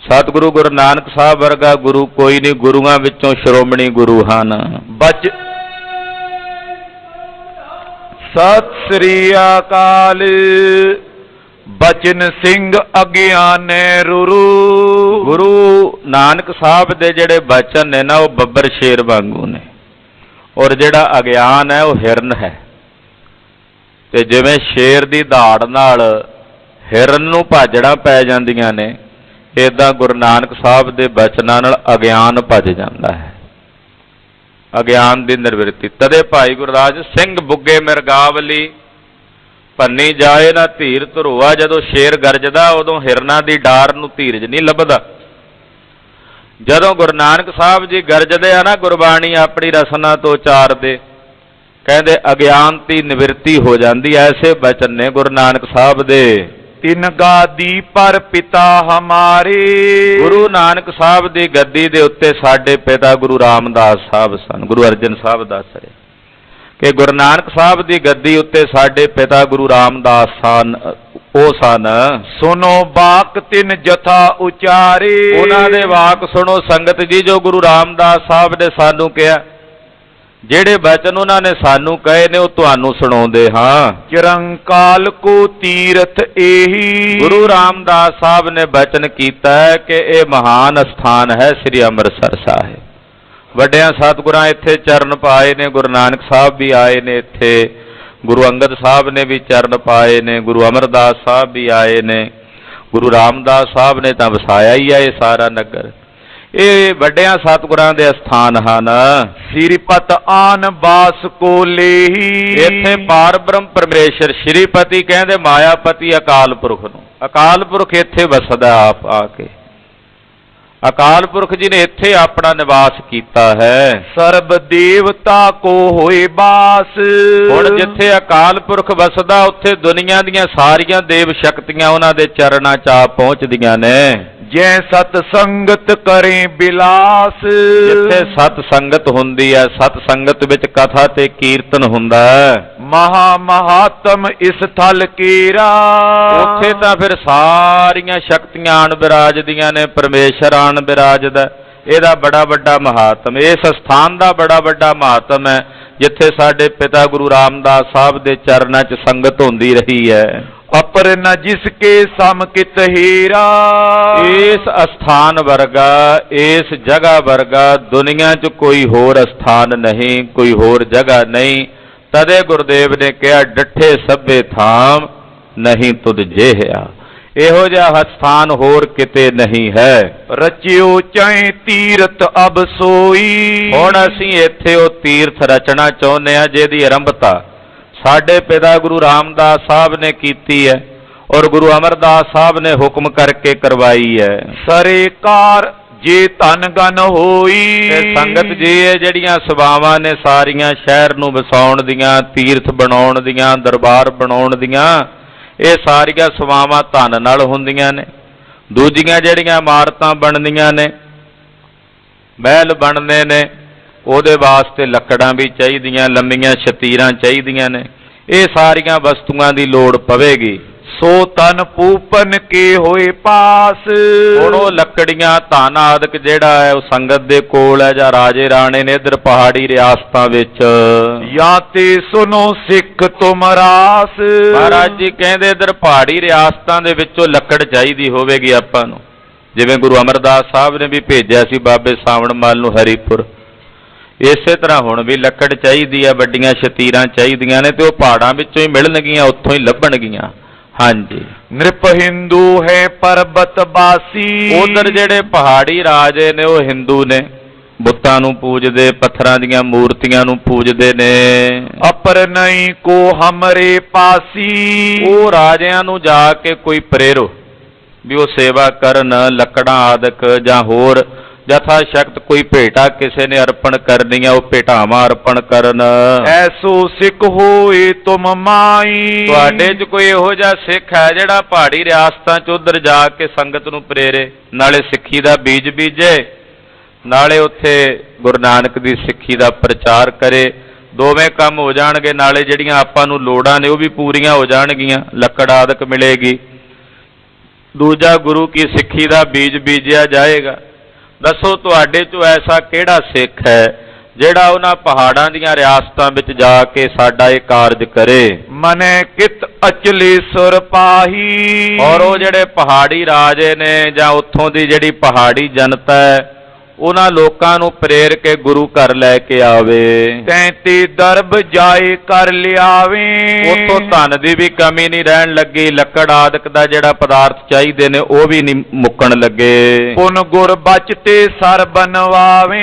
ਸਤਿਗੁਰੂ ਗੁਰੂ ਨਾਨਕ ਸਾਹਿਬ ਵਰਗਾ ਗੁਰੂ ਕੋਈ ਨਹੀਂ। ਗੁਰੂਆਂ ਵਿੱਚੋਂ ਸ਼੍ਰੋਮਣੀ ਗੁਰੂ ਹਨ। ਸਤਿ ਸ੍ਰੀ ਅਕਾਲ। ਬਚਨ ਸਿੰਘ ਅਗਿਆਨੈ ਰੁਰੂ। ਗੁਰੂ ਨਾਨਕ ਸਾਹਿਬ ਦੇ ਜਿਹੜੇ ਬਚਨ ਨੇ ਨਾ, ਉਹ ਬੱਬਰ ਸ਼ੇਰ ਵਾਂਗੂ ਨੇ, ਔਰ ਜਿਹੜਾ ਅਗਿਆਨ ਹੈ ਉਹ ਹਿਰਨ ਹੈ। ਤੇ ਜਿਵੇਂ ਸ਼ੇਰ ਦੀ ਦਹਾੜ ਨਾਲ ਹਿਰਨ ਨੂੰ ਭਾਜੜਾਂ ਪੈ ਜਾਂਦੀਆਂ ਨੇ, ਏਦਾਂ ਗੁਰੂ ਨਾਨਕ ਸਾਹਿਬ ਦੇ ਬਚਨਾਂ ਨਾਲ ਅਗਿਆਨ ਭੱਜ ਜਾਂਦਾ ਹੈ, ਅਗਿਆਨ ਦੀ ਨਿਵਰਤੀ। ਤਦੇ ਭਾਈ ਗੁਰਦਾਸ ਸਿੰਘ ਬੁੱਗੇ ਮਿਰਗਾਵਲੀ ਭੰਨੀ ਜਾਏ ਨਾ ਧੀਰ ਧਰੋਆ। ਜਦੋਂ ਸ਼ੇਰ ਗਰਜਦਾ ਉਦੋਂ ਹਿਰਨਾਂ ਦੀ ਡਾਰ ਨੂੰ ਧੀਰਜ ਨਹੀਂ ਲੱਭਦਾ। ਜਦੋਂ ਗੁਰੂ ਨਾਨਕ ਸਾਹਿਬ ਜੀ ਗਰਜਦੇ ਆ ਨਾ, ਗੁਰਬਾਣੀ ਆਪਣੀ ਰਸਨਾ ਤੋਂ ਉਚਾਰਦੇ, ਕਹਿੰਦੇ ਅਗਿਆਨ ਦੀ ਨਿਵਰਤੀ ਹੋ ਜਾਂਦੀ। ਐਸੇ ਬਚਨ ਨੇ ਗੁਰੂ ਨਾਨਕ ਸਾਹਿਬ ਦੇ। ਤਿਨ ਗਾਦੀ ਪਰ ਪਿਤਾ ਹਮਾਰੇ। ਗੁਰੂ ਨਾਨਕ ਸਾਹਿਬ ਦੀ ਗੱਦੀ ਦੇ ਉੱਤੇ ਸਾਡੇ ਪਿਤਾ ਗੁਰੂ ਰਾਮਦਾਸ ਸਾਹਿਬ ਸਨ। ਗੁਰੂ ਅਰਜਨ ਸਾਹਿਬ ਦੱਸ ਰਹੇ ਕਿ ਗੁਰੂ ਨਾਨਕ ਸਾਹਿਬ ਦੀ ਗੱਦੀ ਉੱਤੇ ਸਾਡੇ ਪਿਤਾ ਗੁਰੂ ਰਾਮਦਾਸ ਸਨ, ਉਹ ਸਨ। ਸੁਨੋ ਬਾਕ ਤਿਨ ਜਥਾ ਉਚਾਰੇ। ਉਹਨਾਂ ਦੇ ਵਾਕ ਸੁਣੋ ਸੰਗਤ ਜੀ, ਜੋ ਗੁਰੂ ਰਾਮਦਾਸ ਸਾਹਿਬ ਨੇ ਸਾਨੂੰ ਕਿਹਾ, ਜਿਹੜੇ ਬਚਨ ਉਹਨਾਂ ਨੇ ਸਾਨੂੰ ਕਹੇ ਨੇ, ਉਹ ਤੁਹਾਨੂੰ ਸੁਣਾਉਂਦੇ ਹਾਂ। ਚਿਰੰਕਾਲ ਕੋ ਤੀਰਥ ਇਹੀ। ਗੁਰੂ ਰਾਮਦਾਸ ਸਾਹਿਬ ਨੇ ਬਚਨ ਕੀਤਾ ਹੈ ਕਿ ਇਹ ਮਹਾਨ ਅਸਥਾਨ ਹੈ ਸ੍ਰੀ ਅੰਮ੍ਰਿਤਸਰ ਸਾਹਿਬ। ਵੱਡਿਆਂ ਸਤਿਗੁਰਾਂ ਇੱਥੇ ਚਰਨ ਪਾਏ ਨੇ, ਗੁਰੂ ਨਾਨਕ ਸਾਹਿਬ ਵੀ ਆਏ ਨੇ ਇੱਥੇ, ਗੁਰੂ ਅੰਗਦ ਸਾਹਿਬ ਨੇ ਵੀ ਚਰਨ ਪਾਏ ਨੇ, ਗੁਰੂ ਅਮਰਦਾਸ ਸਾਹਿਬ ਵੀ ਆਏ ਨੇ, ਗੁਰੂ ਰਾਮਦਾਸ ਸਾਹਿਬ ਨੇ ਤਾਂ ਵਸਾਇਆ ਹੀ ਹੈ ਇਹ ਸਾਰਾ ਨਗਰ। ਇਹ ਵੱਡਿਆਂ ਸਤਿਗੁਰਾਂ ਦੇ ਅਸਥਾਨ ਹਨ। ਸ੍ਰੀਪਤ ਆਨ ਬਾਸ ਕੋ ਲੇਹੀ। ਇੱਥੇ ਪਾਰ ਬ੍ਰਹਮ ਪਰਮੇਸ਼ਰ ਸ਼੍ਰੀਪਤੀ ਕਹਿੰਦੇ ਮਾਇਆਪਤੀ ਅਕਾਲ ਪੁਰਖ ਨੂੰ। ਅਕਾਲ ਪੁਰਖ ਇੱਥੇ ਵਸਦਾ ਆਪ ਆ ਕੇ। ਅਕਾਲ ਪੁਰਖ ਜੀ ਨੇ ਇੱਥੇ ਆਪਣਾ ਨਿਵਾਸ ਕੀਤਾ ਹੈ। ਸਰਬ ਦੇਵਤਾ ਕੋ ਹੋਏ ਬਾਸ। ਹੁਣ ਜਿੱਥੇ ਅਕਾਲ ਪੁਰਖ ਵਸਦਾ, ਉੱਥੇ ਦੁਨੀਆ ਦੀਆਂ ਸਾਰੀਆਂ ਦੇਵ ਸ਼ਕਤੀਆਂ ਉਹਨਾਂ ਦੇ ਚਰਨਾਂ 'ਚ ਆ ਪਹੁੰਚਦੀਆਂ ਨੇ। ਜੈ ਸਤ ਸੰਗਤ ਕਰੇ ਬਿਲਾਸ। ਜਿੱਥੇ ਸਤ ਸੰਗਤ ਹੁੰਦੀ ਹੈ, ਸਤ ਸੰਗਤ ਵਿੱਚ ਕਥਾ ਤੇ ਕੀਰਤਨ ਹੁੰਦਾ ਹੈ। ਮਹਾ ਮਹਾਤਮ ਇਸ ਥਲ ਕੇਰਾ। ਉੱਥੇ ਤਾਂ ਫਿਰ ਸਾਰੀਆਂ ਸ਼ਕਤੀਆਂ ਆਣ ਬਿਰਾਜਦੀਆਂ ਨੇ, ਪਰਮੇਸ਼ਰ ਆਣ ਬਿਰਾਜਦਾ। ਇਹਦਾ ਬੜਾ ਵੱਡਾ ਮਹਾਤਮ, ਇਸ ਸਥਾਨ ਦਾ ਬੜਾ ਵੱਡਾ ਮਹਾਤਮ ਹੈ, ਜਿੱਥੇ ਸਾਡੇ ਪਿਤਾ ਗੁਰੂ ਰਾਮਦਾਸ ਸਾਹਿਬ ਦੇ ਚਰਨਾਂ 'ਚ ਸੰਗਤ ਹੁੰਦੀ ਰਹੀ ਹੈ। ਅਪਰ ਨ ਜਿਸ ਕੇ ਸਮ ਕਿਤ ਹੀਰਾ। ਇਸ ਅਸਥਾਨ ਵਰਗਾ, ਇਸ ਜਗ੍ਹਾ ਵਰਗਾ ਦੁਨੀਆ 'ਚ ਕੋਈ ਹੋਰ ਅਸਥਾਨ ਨਹੀਂ, ਕੋਈ ਹੋਰ ਜਗ੍ਹਾ ਨਹੀਂ। ਤਦੇ ਗੁਰਦੇਵ ਨੇ ਕਿਹਾ ਡੱਠੇ ਸਭੇ ਥਾਮ ਨਹੀਂ ਤੁਧ ਜਿਹਿਆ। ਇਹੋ ਜਿਹਾ ਅਸਥਾਨ ਹੋਰ ਕਿਤੇ ਨਹੀਂ ਹੈ। ਰਚਿਓ ਚਾਹੇ ਤੀਰਥ ਅਬ ਸੋਈ। ਹੁਣ ਅਸੀਂ ਇੱਥੇ ਉਹ ਤੀਰਥ ਰਚਣਾ ਚਾਹੁੰਦੇ ਹਾਂ ਜਿਹਦੀ ਆਰੰਭਤਾ ਸਾਡੇ ਪਿਤਾ ਗੁਰੂ ਰਾਮਦਾਸ ਸਾਹਿਬ ਨੇ ਕੀਤੀ ਹੈ ਔਰ ਗੁਰੂ ਅਮਰਦਾਸ ਸਾਹਿਬ ਨੇ ਹੁਕਮ ਕਰਕੇ ਕਰਵਾਈ ਹੈ। ਸਰੇਕਾਰ ਜੇ ਧਨ ਗਨ ਹੋਈ। ਇਹ ਸੰਗਤ ਜੀ, ਇਹ ਜਿਹੜੀਆਂ ਸਭਾਵਾਂ ਨੇ ਸਾਰੀਆਂ ਸ਼ਹਿਰ ਨੂੰ ਵਸਾਉਣ ਦੀਆਂ, ਤੀਰਥ ਬਣਾਉਣ ਦੀਆਂ, ਦਰਬਾਰ ਬਣਾਉਣ ਦੀਆਂ, ਇਹ ਸਾਰੀਆਂ ਸਭਾਵਾਂ ਧਨ ਨਾਲ ਹੁੰਦੀਆਂ ਨੇ। ਦੂਜੀਆਂ ਜਿਹੜੀਆਂ ਇਮਾਰਤਾਂ ਬਣਦੀਆਂ ਨੇ, ਮਹਿਲ ਬਣਦੇ ਨੇ, ਉਹਦੇ ਵਾਸਤੇ ਲੱਕੜਾਂ ਵੀ ਚਾਹੀਦੀਆਂ, ਲੰਮੀਆਂ ਸ਼ਤੀਰਾਂ ਚਾਹੀਦੀਆਂ ਨੇ। ਇਹ ਸਾਰੀਆਂ ਵਸਤੂਆਂ ਦੀ ਲੋੜ ਪਵੇਗੀ। ਸੋ ਤਨ ਪੂਪਨ ਕੇ ਹੋਏ ਪਾਸ। ਹੁਣ ਉਹ ਲੱਕੜੀਆਂ, ਧਨ ਆਦਿਕ ਜਿਹੜਾ ਹੈ ਉਹ ਸੰਗਤ ਦੇ ਕੋਲ ਹੈ ਜਾਂ ਰਾਜੇ ਰਾਣੇ ਨੇ ਇੱਧਰ ਪਹਾੜੀ ਰਿਆਸਤਾਂ ਵਿੱਚ। ਜਾਂ ਤੇ ਸੁਨੋ ਸਿੱਖ ਤੁਮ ਰਾਸ। ਮਹਾਰਾਜ ਜੀ ਕਹਿੰਦੇ ਇੱਧਰ ਪਹਾੜੀ ਰਿਆਸਤਾਂ ਦੇ ਵਿੱਚੋਂ ਲੱਕੜ ਚਾਹੀਦੀ ਹੋਵੇਗੀ ਆਪਾਂ ਨੂੰ। ਜਿਵੇਂ ਗੁਰੂ ਅਮਰਦਾਸ ਸਾਹਿਬ ਨੇ ਵੀ ਭੇਜਿਆ ਸੀ ਬਾਬੇ ਸਾਵਣ ਮੱਲ ਨੂੰ ਹਰੀਪੁਰ, ਇਸੇ ਤਰ੍ਹਾਂ ਹੁਣ ਵੀ ਲੱਕੜ ਚਾਹੀਦੀ ਹੈ, ਵੱਡੀਆਂ ਸ਼ਤੀਰਾਂ ਚਾਹੀਦੀਆਂ ਨੇ, ਤੇ ਉਹ ਪਹਾੜਾਂ ਵਿੱਚੋਂ ਹੀ ਮਿਲਣਗੀਆਂ, ਉੱਥੋਂ ਹੀ ਲੱਭਣਗੀਆਂ। ਹਾਂਜੀ। ਨ੍ਰਿਪ ਹਿੰਦੂ ਹੈ ਪਰਬਤ ਬਾਸੀ। ਉਧਰ ਜਿਹੜੇ ਪਹਾੜੀ ਰਾਜੇ ਨੇ ਉਹ ਹਿੰਦੂ ਨੇ, ਬੁੱਤਾਂ ਨੂੰ ਪੂਜਦੇ, ਪੱਥਰਾਂ ਦੀਆਂ ਮੂਰਤੀਆਂ ਨੂੰ ਪੂਜਦੇ ਨੇ। ਅਪਰ ਨਹੀਂ ਕੋ ਹਮਰੇ ਪਾਸੀ। ਉਹ ਰਾਜਿਆਂ ਨੂੰ ਜਾ ਕੇ ਕੋਈ ਪ੍ਰੇਰੋ ਵੀ ਉਹ ਸੇਵਾ ਕਰਨ, ਲੱਕੜਾਂ ਆਦਿਕ ਜਾਂ ਹੋਰ ਜਥਾ ਸ਼ਕਤ ਕੋਈ ਭੇਟਾ ਕਿਸੇ ਨੇ ਅਰਪਣ ਕਰਨੀਆਂ, ਉਹ ਭੇਟਾਵਾਂ ਅਰਪਣ ਕਰਨ। ਐਸੋ ਸਿੱਖ ਹੋਏ ਤੁਮ ਮਾਈ। ਤੁਹਾਡੇ 'ਚ ਕੋਈ ਇਹੋ ਜਿਹਾ ਸਿੱਖ ਹੈ ਜਿਹੜਾ ਪਹਾੜੀ ਰਿਆਸਤਾਂ 'ਚ ਉੱਧਰ ਜਾ ਕੇ ਸੰਗਤ ਨੂੰ ਪ੍ਰੇਰੇ, ਨਾਲੇ ਸਿੱਖੀ ਦਾ ਬੀਜ ਬੀਜੇ, ਨਾਲੇ ਉੱਥੇ ਗੁਰੂ ਨਾਨਕ ਦੀ ਸਿੱਖੀ ਦਾ ਪ੍ਰਚਾਰ ਕਰੇ। ਦੋਵੇਂ ਕੰਮ ਹੋ ਜਾਣਗੇ, ਨਾਲੇ ਜਿਹੜੀਆਂ ਆਪਾਂ ਨੂੰ ਲੋੜਾਂ ਨੇ ਉਹ ਵੀ ਪੂਰੀਆਂ ਹੋ ਜਾਣਗੀਆਂ, ਲੱਕੜ ਆਦਿਕ ਮਿਲੇਗੀ, ਦੂਜਾ ਗੁਰੂ ਕੀ ਸਿੱਖੀ ਦਾ ਬੀਜ ਬੀਜਿਆ ਜਾਏਗਾ। ਦੱਸੋ ਤੁਹਾਡੇ 'ਚੋਂ ਐਸਾ ਕਿਹੜਾ ਸਿੱਖ ਹੈ ਜਿਹੜਾ ਉਹਨਾਂ ਪਹਾੜਾਂ ਦੀਆਂ ਰਿਆਸਤਾਂ ਵਿੱਚ ਜਾ ਕੇ ਸਾਡਾ ਇਹ ਕਾਰਜ ਕਰੇ। ਮਨੇ ਕਿਤ ਅਚਲੇ ਸੁਰ ਪਾਹੀ। ਔਰ ਉਹ ਜਿਹੜੇ ਪਹਾੜੀ ਰਾਜੇ ਨੇ ਜਾਂ ਉੱਥੋਂ ਦੀ ਜਿਹੜੀ ਪਹਾੜੀ ਜਨਤਾ ਹੈ, ਉਹਨਾਂ ਲੋਕਾਂ ਨੂੰ ਪ੍ਰੇਰ ਕੇ ਗੁਰੂ ਘਰ ਲੈ ਕੇ ਆਵੇ। ਤੈਂਤੀ ਦਰਬ ਜਾਏ ਕਰ ਲਿਆਵੇ। ਉਤੋਂ ਧਨ ਦੀ ਵੀ ਕਮੀ ਨਹੀਂ ਰਹਿਣ ਲੱਗੀ, ਲੱਕੜ ਆਦਿਕ ਦਾ ਜਿਹੜਾ ਪਦਾਰਥ ਚਾਹੀਦੇ ਨੇ ਉਹ ਵੀ ਨਹੀਂ ਮੁੱਕਣ ਲੱਗੇ। ਪੁਨ ਗੁਰ ਬਚਤੇ ਸਰ ਬਨਵਾਵੇ।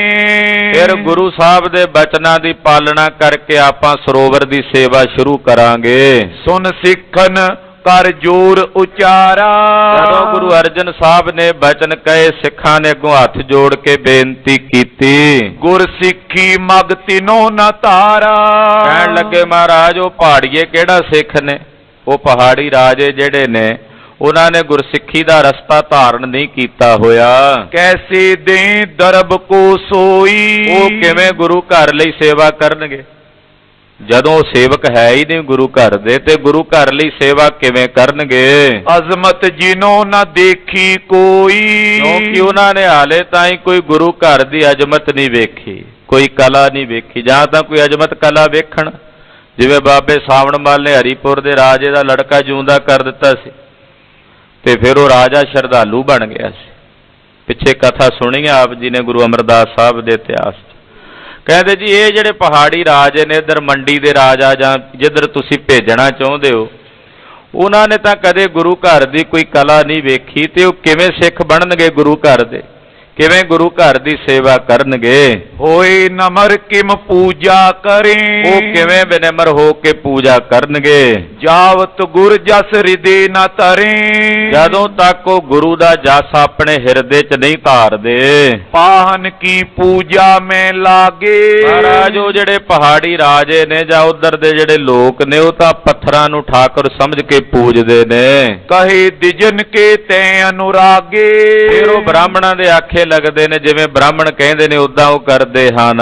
ਫਿਰ ਗੁਰੂ ਸਾਹਿਬ ਦੇ ਬਚਨਾਂ ਦੀ ਪਾਲਣਾ ਕਰਕੇ ਆਪਾਂ ਸਰੋਵਰ ਦੀ ਸੇਵਾ ਸ਼ੁਰੂ ਕਰਾਂਗੇ। ਸੁਨ ਸਿੱਖਨ ਕਰ ਜੋਰ ਉਚਾਰਾ। ਜਦੋਂ ਗੁਰੂ ਅਰਜਨ ਸਾਹਿਬ ਨੇ ਬਚਨ ਕਹੇ, ਸਿੱਖਾਂ ਨੇ ਅੱਗੋਂ ਹੱਥ ਜੋੜ ਕੇ ਬੇਨਤੀ ਕੀਤੀ, ਗੁਰ ਸਿੱਖੀ ਮਗ ਤਿਨੋ ਨ ਤਾਰਾ। ਕਹਿਣ ਲੱਗੇ ਮਹਾਰਾਜ ਉਹ ਪਹਾੜੀਏ ਕਿਹੜਾ ਸਿੱਖ ਨੇ, ਉਹ ਪਹਾੜੀ ਰਾਜੇ ਜਿਹੜੇ ਨੇ ਉਹਨਾਂ ਨੇ ਗੁਰਸਿੱਖੀ ਦਾ ਰਸਤਾ ਧਾਰਨ ਨਹੀਂ ਕੀਤਾ ਹੋਇਆ। ਕੈਸੇ ਦੇ ਦਰਬ ਕੋ ਸੋਈ। ਉਹ ਕਿਵੇਂ ਗੁਰੂ ਘਰ ਲਈ ਸੇਵਾ ਕਰਨਗੇ ਜਦੋਂ ਉਹ ਸੇਵਕ ਹੈ ਹੀ ਨਹੀਂ ਗੁਰੂ ਘਰ ਦੇ, ਤੇ ਗੁਰੂ ਘਰ ਲਈ ਸੇਵਾ ਕਿਵੇਂ ਕਰਨਗੇ। ਅਜ਼ਮਤ ਜਿਨੋ ਨਾ ਦੇਖੀ ਕੋਈ। ਕਿਉਂਕਿ ਉਹਨਾਂ ਨੇ ਹਾਲੇ ਤਾਈਂ ਕੋਈ ਗੁਰੂ ਘਰ ਦੀ ਅਜ਼ਮਤ ਨਹੀਂ ਵੇਖੀ, ਕੋਈ ਕਲਾ ਨਹੀਂ ਵੇਖੀ। ਜਾਂ ਤਾਂ ਕੋਈ ਅਜ਼ਮਤ ਕਲਾ ਵੇਖਣ, ਜਿਵੇਂ ਬਾਬੇ ਸਾਵਣ ਮੱਲ ਨੇ ਹਰੀਪੁਰ ਦੇ ਰਾਜੇ ਦਾ ਲੜਕਾ ਜਿਉਂਦਾ ਕਰ ਦਿੱਤਾ ਸੀ ਤੇ ਫਿਰ ਉਹ ਰਾਜਾ ਸ਼ਰਧਾਲੂ ਬਣ ਗਿਆ ਸੀ। ਪਿੱਛੇ ਕਥਾ ਸੁਣੀ ਆਪ ਜੀ ਨੇ ਗੁਰੂ ਅਮਰਦਾਸ ਸਾਹਿਬ ਦੇ ਇਤਿਹਾਸ 'ਚ। ਕਹਿੰਦੇ ਜੀ ਇਹ ਜਿਹੜੇ ਪਹਾੜੀ ਰਾਜੇ ਨੇ, ਇੱਧਰ ਮੰਡੀ ਦੇ ਰਾਜਾ ਜਾਂ ਜਿੱਧਰ ਤੁਸੀਂ ਭੇਜਣਾ ਚਾਹੁੰਦੇ ਹੋ, ਉਹਨਾਂ ਨੇ ਤਾਂ ਕਦੇ ਗੁਰੂ ਘਰ ਦੀ ਕੋਈ ਕਲਾ ਨਹੀਂ ਵੇਖੀ, ਤੇ ਉਹ ਕਿਵੇਂ ਸਿੱਖ ਬਣਨਗੇ ਗੁਰੂ ਘਰ ਦੇ, ਕਿਵੇਂ ਗੁਰੂ ਘਰ ਦੀ ਸੇਵਾ ਕਰਨਗੇ। ਹੋਏ ਨਮਰ ਕਿਮ ਪੂਜਾ ਕਰੇ। ਉਹ ਕਿਵੇਂ ਬੇਨਮਰ ਹੋ ਕੇ ਪੂਜਾ ਕਰਨਗੇ। ਜਾਵਤ ਗੁਰ ਜਸ ਹਿਰਦੇ ਨ ਤਰੇ। ਜਦੋਂ ਤੱਕ ਉਹ ਗੁਰੂ ਦਾ ਜਸ ਆਪਣੇ ਹਿਰਦੇ 'ਚ ਨਹੀਂ ਧਾਰਦੇ। ਪਾਹਨ ਕੀ ਪੂਜਾ ਮੈਂ ਲਾਗੇ। ਮਹਾਰਾਜ ਉਹ ਜਿਹੜੇ ਪਹਾੜੀ ਰਾਜੇ ਨੇ ਜਾਂ ਉਧਰ ਦੇ ਜਿਹੜੇ ਲੋਕ ਨੇ, ਉਹ ਤਾਂ ਪੱਥਰਾਂ ਨੂੰ ਠਾਕੁਰ ਸਮਝ ਕੇ ਪੂਜਦੇ ਨੇ। ਕਹੇ ਦਿਜਨ ਕੇ ਤੈ ਅਨੁਰਾਗੇ। ਫਿਰ ਉਹ ਬ੍ਰਾਹਮਣਾਂ ਦੇ ਆਖੇ ਲੱਗਦੇ ਨੇ, ਜਿਵੇਂ ਬ੍ਰਾਹਮਣ ਕਹਿੰਦੇ ਨੇ ਉਦਾਂ ਉਹ ਕਰਦੇ ਹਨ।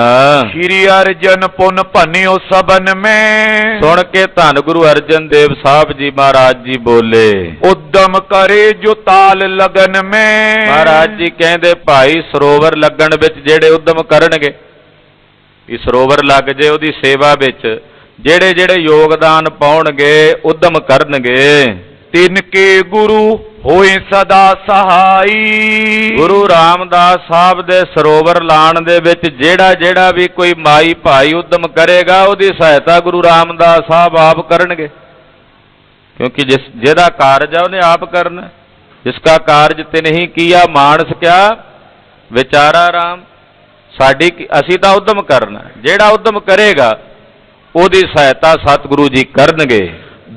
ਸ਼੍ਰੀ ਅਰਜਨ ਪੁਨ ਭੰਨਿਓ ਸਬਨ ਮੈਂ। ਸੁਣ ਕੇ ਧੰਨ ਗੁਰੂ ਅਰਜਨ ਦੇਵ ਸਾਹਿਬ ਜੀ ਮਹਾਰਾਜ ਜੀ ਬੋਲੇ, ਉਦਮ ਕਰੇ ਜੋ ਤਾਲ ਲਗਨ ਮੈਂ। ਮਹਾਰਾਜ ਜੀ ਕਹਿੰਦੇ ਭਾਈ ਸਰੋਵਰ ਲੱਗਣ ਵਿੱਚ ਜਿਹੜੇ ਉਦਮ ਕਰਨਗੇ, ਵੀ ਸਰੋਵਰ ਲੱਗ ਜੇ ਉਹਦੀ ਸੇਵਾ ਵਿੱਚ ਜਿਹੜੇ ਜਿਹੜੇ ਯੋਗਦਾਨ ਪਾਉਣਗੇ, ਉਦਮ ਕਰਨਗੇ, ਤਿਨ ਕੇ ਗੁਰੂ ਹੋਏ ਸਦਾ ਸਹਾਈ। ਗੁਰੂ ਰਾਮਦਾਸ ਸਾਹਿਬ ਦੇ ਸਰੋਵਰ ਲਾਣ ਦੇ ਵਿੱਚ ਜਿਹੜਾ ਜਿਹੜਾ ਵੀ ਕੋਈ ਮਾਈ ਭਾਈ ਉਦਮ ਕਰੇਗਾ, ਉਹਦੀ ਸਹਾਇਤਾ ਗੁਰੂ ਰਾਮਦਾਸ ਸਾਹਿਬ ਆਪ ਕਰਨਗੇ। ਕਿਉਂਕਿ ਜਿਹਦਾ ਕਾਰਜ ਆ ਉਹਨੇ ਆਪ ਕਰਨਾ। ਜਿਸਕਾ ਕਾਰਜ ਤੇ ਨਹੀਂ ਕੀਆ ਮਾਨਸ ਕਿਆ ਵਿਚਾਰਾ ਰਾਮ। ਅਸੀਂ ਤਾਂ ਉਦਮ ਕਰਨਾ, ਜਿਹੜਾ ਉਦਮ ਕਰੇਗਾ ਉਹਦੀ ਸਹਾਇਤਾ ਸਤਿਗੁਰੂ ਜੀ ਕਰਨਗੇ।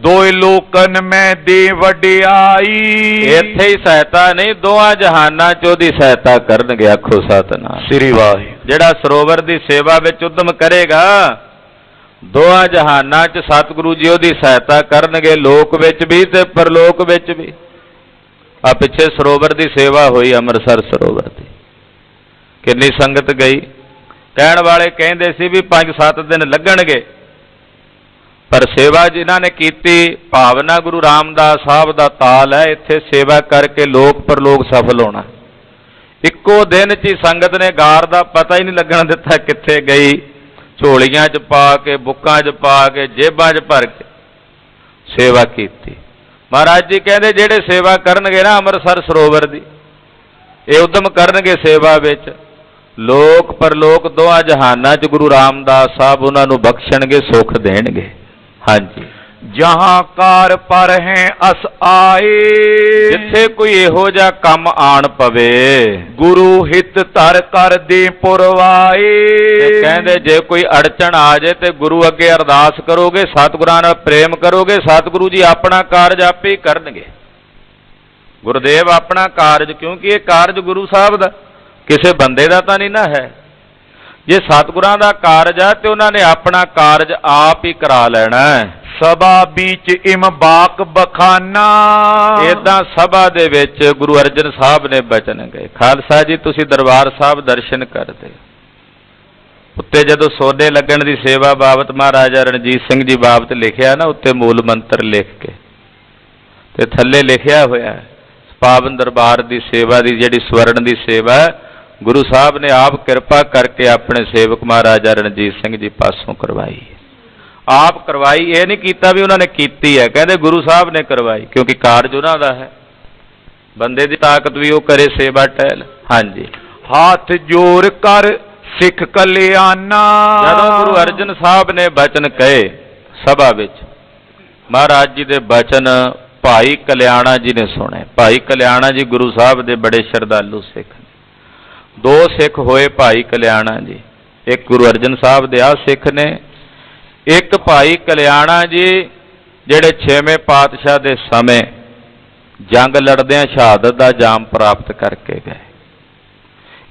ਦੋਏ ਲੋਕਨ ਮੈਂ ਦੇ ਵਡਿਆਈ। ਇੱਥੇ ਹੀ ਸਹਾਇਤਾ ਨਹੀਂ, ਦੋਹਾਂ ਜਹਾਨਾਂ 'ਚ ਉਹਦੀ ਸਹਾਇਤਾ ਕਰਨਗੇ। ਆਖੋ ਸਤਿਨਾਮ ਸ੍ਰੀ ਵਾਹਿਗੁਰੂ। ਜਿਹੜਾ ਸਰੋਵਰ ਦੀ ਸੇਵਾ ਵਿੱਚ ਉਦਮ ਕਰੇਗਾ, ਦੋਹਾਂ ਜਹਾਨਾਂ 'ਚ ਸਤਿਗੁਰੂ ਜੀ ਉਹਦੀ ਸਹਾਇਤਾ ਕਰਨਗੇ, ਲੋਕ ਵਿੱਚ ਵੀ ਤੇ ਪਰਲੋਕ ਵਿੱਚ ਵੀ। ਆ ਪਿੱਛੇ ਸਰੋਵਰ ਦੀ ਸੇਵਾ ਹੋਈ ਅੰਮ੍ਰਿਤਸਰ ਸਰੋਵਰ ਦੀ, ਕਿੰਨੀ ਸੰਗਤ ਗਈ। ਕਹਿਣ ਵਾਲੇ ਕਹਿੰਦੇ ਸੀ ਵੀ 5-7 ਦਿਨ ਲੱਗਣਗੇ, ਪਰ ਸੇਵਾ ਜਿਨ੍ਹਾਂ ਨੇ ਕੀਤੀ, ਭਾਵਨਾ ਗੁਰੂ ਰਾਮਦਾਸ ਸਾਹਿਬ ਦਾ ਤਾਲ ਹੈ, ਇੱਥੇ ਸੇਵਾ ਕਰਕੇ ਲੋਕ ਪਰਲੋਕ ਸਫਲ ਹੋਣਾ। ਇੱਕੋ ਦਿਨ 'ਚ ਹੀ ਸੰਗਤ ਨੇ ਗਾਰ ਦਾ ਪਤਾ ਹੀ ਨਹੀਂ ਲੱਗਣ ਦਿੱਤਾ ਕਿੱਥੇ ਗਈ। ਝੋਲੀਆਂ 'ਚ ਪਾ ਕੇ, ਬੁੱਕਾਂ 'ਚ ਪਾ ਕੇ, ਜੇਬਾਂ 'ਚ ਭਰ ਕੇ ਸੇਵਾ ਕੀਤੀ। ਮਹਾਰਾਜ ਜੀ ਕਹਿੰਦੇ ਜਿਹੜੇ ਸੇਵਾ ਕਰਨਗੇ ਨਾ ਅੰਮ੍ਰਿਤਸਰ ਸਰੋਵਰ ਦੀ, ਇਹ ਉਦਮ ਕਰਨਗੇ ਸੇਵਾ ਵਿੱਚ, ਲੋਕ ਪਰਲੋਕ ਦੋਹਾਂ ਜਹਾਨਾਂ 'ਚ ਗੁਰੂ ਰਾਮਦਾਸ ਸਾਹਿਬ ਉਹਨਾਂ ਨੂੰ ਬਖਸ਼ਣਗੇ, ਸੁੱਖ ਦੇਣਗੇ। ਹਾਂਜੀ, ਜਹਾਂ ਕਾਰ ਪਰ ਹੈ ਅਸ ਆਏ। ਜਿੱਥੇ ਕੋਈ ਇਹੋ ਜਿਹਾ ਕੰਮ ਆਣ ਪਵੇ, ਗੁਰੂ ਹਿਤ ਧਰ ਕਰ ਦੇ ਪੁਰਵਾਏ। ਕਹਿੰਦੇ ਜੇ ਕੋਈ ਅੜਚਣ ਆ ਜੇ ਤੇ ਗੁਰੂ ਅੱਗੇ ਅਰਦਾਸ ਕਰੋਗੇ, ਸਤਿਗੁਰਾਂ ਨਾਲ ਪ੍ਰੇਮ ਕਰੋਗੇ, ਸਤਿਗੁਰੂ ਜੀ ਆਪਣਾ ਕਾਰਜ ਆਪੇ ਹੀ ਕਰਨਗੇ। ਗੁਰਦੇਵ ਆਪਣਾ ਕਾਰਜ, ਕਿਉਂਕਿ ਇਹ ਕਾਰਜ ਗੁਰੂ ਸਾਹਿਬ ਦਾ, ਕਿਸੇ ਬੰਦੇ ਦਾ ਤਾਂ ਨਹੀਂ ਨਾ ਹੈ। ਜੇ ਸਤਿਗੁਰਾਂ ਦਾ ਕਾਰਜ ਆ ਤੇ ਉਹਨਾਂ ਨੇ ਆਪਣਾ ਕਾਰਜ ਆਪ ਹੀ ਕਰਾ ਲੈਣਾ। ਸਭਾ ਵਿੱਚ ਇਮ ਬਾਕ ਬਖਾਨਾ। ਏਦਾਂ ਸਭਾ ਦੇ ਵਿੱਚ ਗੁਰੂ ਅਰਜਨ ਸਾਹਿਬ ਨੇ ਬਚਨ ਗਏ। ਖਾਲਸਾ ਜੀ ਤੁਸੀਂ ਦਰਬਾਰ ਸਾਹਿਬ ਦਰਸ਼ਨ ਕਰਦੇ, ਉੱਤੇ ਜਦੋਂ ਸੋਨੇ ਲੱਗਣ ਦੀ ਸੇਵਾ ਬਾਬਤ ਮਹਾਰਾਜਾ ਰਣਜੀਤ ਸਿੰਘ ਜੀ ਬਾਬਤ ਲਿਖਿਆ ਨਾ, ਉੱਤੇ ਮੂਲ ਮੰਤਰ ਲਿਖ ਕੇ ਤੇ ਥੱਲੇ ਲਿਖਿਆ ਹੋਇਆ ਪਾਵਨ ਦਰਬਾਰ ਦੀ ਸੇਵਾ ਦੀ ਜਿਹੜੀ ਸਵਰਨ ਦੀ ਸੇਵਾ ਗੁਰੂ ਸਾਹਿਬ ਨੇ ਆਪ ਕਿਰਪਾ ਕਰਕੇ ਆਪਣੇ ਸੇਵਕ ਮਹਾਰਾਜਾ ਰਣਜੀਤ ਸਿੰਘ ਜੀ ਪਾਸੋਂ ਕਰਵਾਈ। ਆਪ ਕਰਵਾਈ, ਇਹ ਨਹੀਂ ਕੀਤਾ ਵੀ ਉਹਨਾਂ ਨੇ ਕੀਤੀ ਹੈ, ਕਹਿੰਦੇ ਗੁਰੂ ਸਾਹਿਬ ਨੇ ਕਰਵਾਈ, ਕਿਉਂਕਿ ਕਾਰਜ ਉਹਨਾਂ ਦਾ ਹੈ। ਬੰਦੇ ਦੀ ਤਾਕਤ ਵੀ ਉਹ ਕਰੇ ਸੇਵਾ ਟਹਿਲ। ਹਾਂਜੀ, ਹਾਥ ਜੋੜ ਕਰ ਸਿੱਖ ਕਲਿਆਣਾ। ਜਦੋਂ ਗੁਰੂ ਅਰਜਨ ਸਾਹਿਬ ਨੇ ਬਚਨ ਕਹੇ ਸਭਾ ਵਿੱਚ, ਮਹਾਰਾਜ ਜੀ ਦੇ ਬਚਨ ਭਾਈ ਕਲਿਆਣਾ ਜੀ ਨੇ ਸੁਣੇ। ਭਾਈ ਕਲਿਆਣਾ ਜੀ ਗੁਰੂ ਸਾਹਿਬ ਦੇ ਬੜੇ ਸ਼ਰਧਾਲੂ ਸਿੱਖ ਨੇ। ਦੋ ਸਿੱਖ ਹੋਏ ਭਾਈ ਕਲਿਆਣਾ ਜੀ, ਇੱਕ ਗੁਰੂ ਅਰਜਨ ਸਾਹਿਬ ਦੇ ਆ ਸਿੱਖ ਨੇ, ਇੱਕ ਭਾਈ ਕਲਿਆਣਾ ਜੀ ਜਿਹੜੇ 6ਵੇਂ ਪਾਤਸ਼ਾਹ ਦੇ ਸਮੇਂ ਜੰਗ ਲੜਦਿਆਂ ਸ਼ਹਾਦਤ ਦਾ ਜਾਮ ਪ੍ਰਾਪਤ ਕਰਕੇ ਗਏ।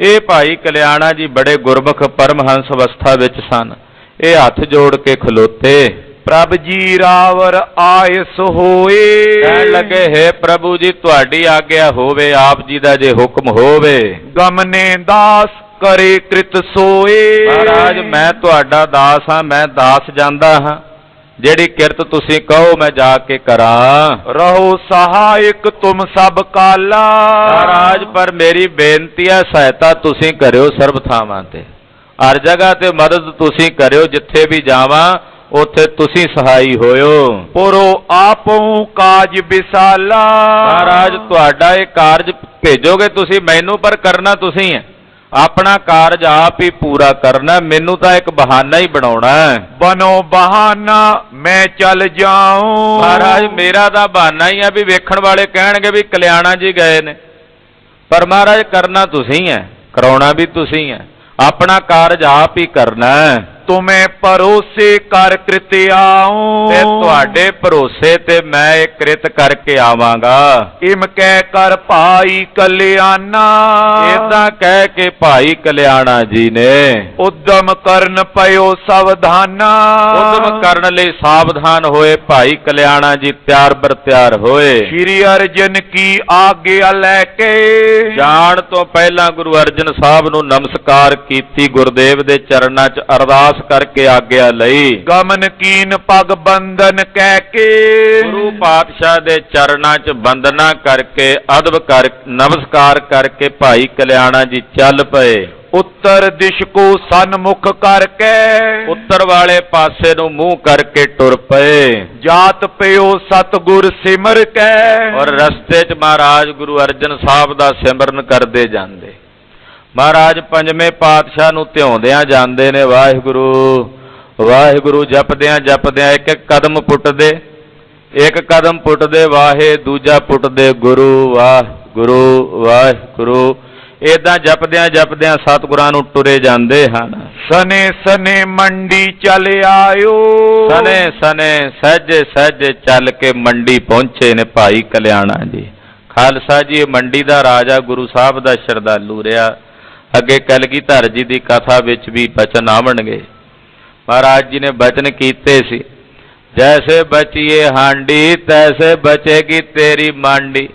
ਇਹ ਭਾਈ ਕਲਿਆਣਾ ਜੀ ਬੜੇ ਗੁਰਮੁਖ ਪਰਮਹੰਸ ਅਵਸਥਾ ਵਿੱਚ ਸਨ। ਇਹ ਹੱਥ ਜੋੜ ਕੇ ਖਲੋਤੇ, ਪ੍ਰਭ ਜੀ ਰਾਵਰ ਆਇਸ ਹੋਏ। ਕਹਿਣ ਲੱਗੇ, ਹੈ ਪ੍ਰਭੂ ਜੀ ਤੁਹਾਡੀ ਆਗਿਆ ਹੋਵੇ, ਆਪ ਜੀ ਦਾ ਜੇ ਹੁਕਮ ਹੋਵੇ। ਗਮਨੇ ਦਾਸ ਕਰੇ ਕ੍ਰਿਤ ਸੋਏ। ਮਹਾਰਾਜ ਮੈਂ ਤੁਹਾਡਾ ਦਾਸ ਹਾਂ, ਮੈਂ ਦਾਸ ਜਾਂਦਾ ਹਾਂ, ਜਿਹੜੀ ਕਿਰਤ ਤੁਸੀਂ ਕਹੋ ਮੈਂ ਜਾ ਕੇ ਕਰਾਂ। ਰਹੋ ਸਹਾਇਕ ਤੁਮ ਸਭ ਕਾਲਾ। ਮਹਾਰਾਜ ਪਰ ਮੇਰੀ ਬੇਨਤੀ ਹੈ, ਸਹਾਇਤਾ ਤੁਸੀਂ ਕਰਿਓ ਸਰਬ ਥਾਵਾਂ ਤੇ, ਹਰ ਜਗ੍ਹਾ ਤੇ ਮਦਦ ਤੁਸੀਂ ਕਰਿਓ, ਜਿੱਥੇ ਵੀ ਜਾਵਾਂ ਉੱਥੇ ਤੁਸੀਂ ਸਹਾਈ ਹੋਇਓ। ਪੁਰੋ ਆਪੋਂ ਕਾਜ ਵਿਸਾਲਾ। ਮਹਾਰਾਜ ਤੁਹਾਡਾ ਇਹ ਕਾਰਜ ਭੇਜੋਗੇ ਤੁਸੀਂ ਮੈਨੂੰ, ਪਰ ਕਰਨਾ ਤੁਸੀਂ ਹੈ। ਆਪਣਾ ਕਾਰਜ ਆਪ ਹੀ ਪੂਰਾ ਕਰਨਾ, ਮੈਨੂੰ ਤਾਂ ਇੱਕ ਬਹਾਨਾ ਹੀ ਬਣਾਉਣਾ ਹੈ। ਬਨੋ ਬਹਾਨਾ ਮੈਂ ਚੱਲ ਜਾਉਂ। ਮਹਾਰਾਜ ਮੇਰਾ ਤਾਂ ਬਹਾਨਾ ਹੀ ਆ ਵੀ ਵੇਖਣ ਵਾਲੇ ਕਹਿਣਗੇ ਵੀ ਕਲਿਆਣਾ ਜੀ ਗਏ ਨੇ, ਪਰ ਮਹਾਰਾਜ ਕਰਨਾ ਤੁਸੀਂ ਹੈ, ਕਰਾਉਣਾ ਵੀ ਤੁਸੀਂ ਹੈ, ਆਪਣਾ ਕਾਰਜ ਆਪ ਹੀ ਕਰਨਾ ਹੈ। ਤੁਮੇ ਭਰੋਸੇ ਕਰ ਕ੍ਰਿਤ ਆਉਂ। ਤੇ ਤੁਹਾਡੇ ਭਰੋਸੇ ਤੇ ਮੈਂ ਇਹ ਕ੍ਰਿਤ ਕਰਕੇ ਆਵਾਂਗਾ। ਇਮ ਕਹਿ ਕਰ ਭਾਈ ਕਲਿਆਣਾ। ਏਦਾਂ ਕਹਿ ਕੇ ਭਾਈ ਕਲਿਆਣਾ ਜੀ ਨੇ ਉਦਮ ਕਰਨ ਪਇਓ ਸਾਵਧਾਨਾ। ਉਦਮ ਕਰਨ ਲਈ ਸਾਵਧਾਨ ਹੋਏ। ਭਾਈ ਕਲਿਆਣਾ ਜੀ ਤਿਆਰ ਬਰ ਤਿਆਰ ਹੋਏ। ਸ਼੍ਰੀ ਅਰਜਨ ਕੀ ਆਗਿਆ ਲੈ ਕੇ ਜਾਣ ਤੋਂ ਪਹਿਲਾਂ ਗੁਰੂ ਅਰਜਨ ਸਾਹਿਬ ਨੂੰ ਨਮਸਕਾਰ ਕੀਤੀ, ਗੁਰਦੇਵ ਦੇ ਚਰਨਾਂ 'ਚ ਅਰਦਾਸ ਕਰਕੇ ਆਗਿਆ ਲਈ। ਗਮਨ ਕੀਨ ਪਗ ਬੰਧਨ ਕਹਿ ਕੇ ਗੁਰੂ ਪਾਤਸ਼ਾਹ ਦੇ ਚਰਨਾਂ 'ਚ ਬੰਦਨਾ ਕਰਕੇ ਅਦਬ ਕਰ ਨਮਸਕਾਰ ਕਰਕੇ ਭਾਈ ਕਲਿਆਣਾ ਜੀ ਚੱਲ ਪਏ। ਉੱਤਰ ਦਿਸ਼ ਕੋ ਸਨਮੁਖ ਕਰਕੇ ਉੱਤਰ ਵਾਲੇ ਪਾਸੇ ਨੂੰ ਮੂੰਹ ਕਰਕੇ ਟੁਰ ਪਏ। ਜਾਤ ਪਿਓ ਸਤਿਗੁਰ ਸਿਮਰ ਕੇ ਔਰ ਰਸਤੇ 'ਚ ਮਹਾਰਾਜ ਗੁਰੂ ਅਰਜਨ ਸਾਹਿਬ ਦਾ ਸਿਮਰਨ ਕਰਦੇ ਜਾਂਦੇ। ਮਹਾਰਾਜ ਪੰਜਵੇਂ ਪਾਤਸ਼ਾਹ ਨੂੰ ਧਿਆਉਂਦਿਆਂ ਜਾਂਦੇ ਨੇ, ਵਾਹਿਗੁਰੂ ਵਾਹਿਗੁਰੂ ਜਪਦਿਆਂ ਜਪਦਿਆਂ ਇੱਕ ਇੱਕ ਕਦਮ ਪੁੱਟਦੇ, ਇੱਕ ਕਦਮ ਪੁੱਟਦੇ ਵਾਹੇ, ਦੂਜਾ ਪੁੱਟਦੇ ਗੁਰੂ ਵਾਹਿਗੁਰੂ ਵਾਹਿਗੁਰੂ। ਏਦਾਂ ਜਪਦਿਆਂ ਜਪਦਿਆਂ ਸਤਿਗੁਰਾਂ ਨੂੰ ਟੁਰੇ ਜਾਂਦੇ ਹਨ। ਸਨੇ ਸਨੇ ਮੰਡੀ ਚੱਲ ਆਇਓ। ਸਨੇ ਸਨੇ ਸਹਿਜੇ ਸਹਿਜੇ ਚੱਲ ਕੇ ਮੰਡੀ ਪਹੁੰਚੇ ਨੇ ਭਾਈ ਕਲਿਆਣਾ ਜੀ। ਖਾਲਸਾ ਜੀ ਇਹ ਮੰਡੀ ਦਾ ਰਾਜਾ ਗੁਰੂ ਸਾਹਿਬ ਦਾ ਸ਼ਰਧਾਲੂ ਰਿਹਾ। ਅੱਗੇ ਕਲਗੀਧਰ ਜੀ ਦੀ ਕਥਾ ਵਿੱਚ ਵੀ ਬਚਨ ਆਵਣਗੇ। ਮਹਾਰਾਜ ਜੀ ਨੇ ਬਚਨ ਕੀਤੇ ਸੀ, ਜੈਸੇ ਬਚੀਏ ਹਾਂਡੀ ਤੈਸੇ ਬਚੇਗੀ ਤੇਰੀ ਮਾਂਡੀ।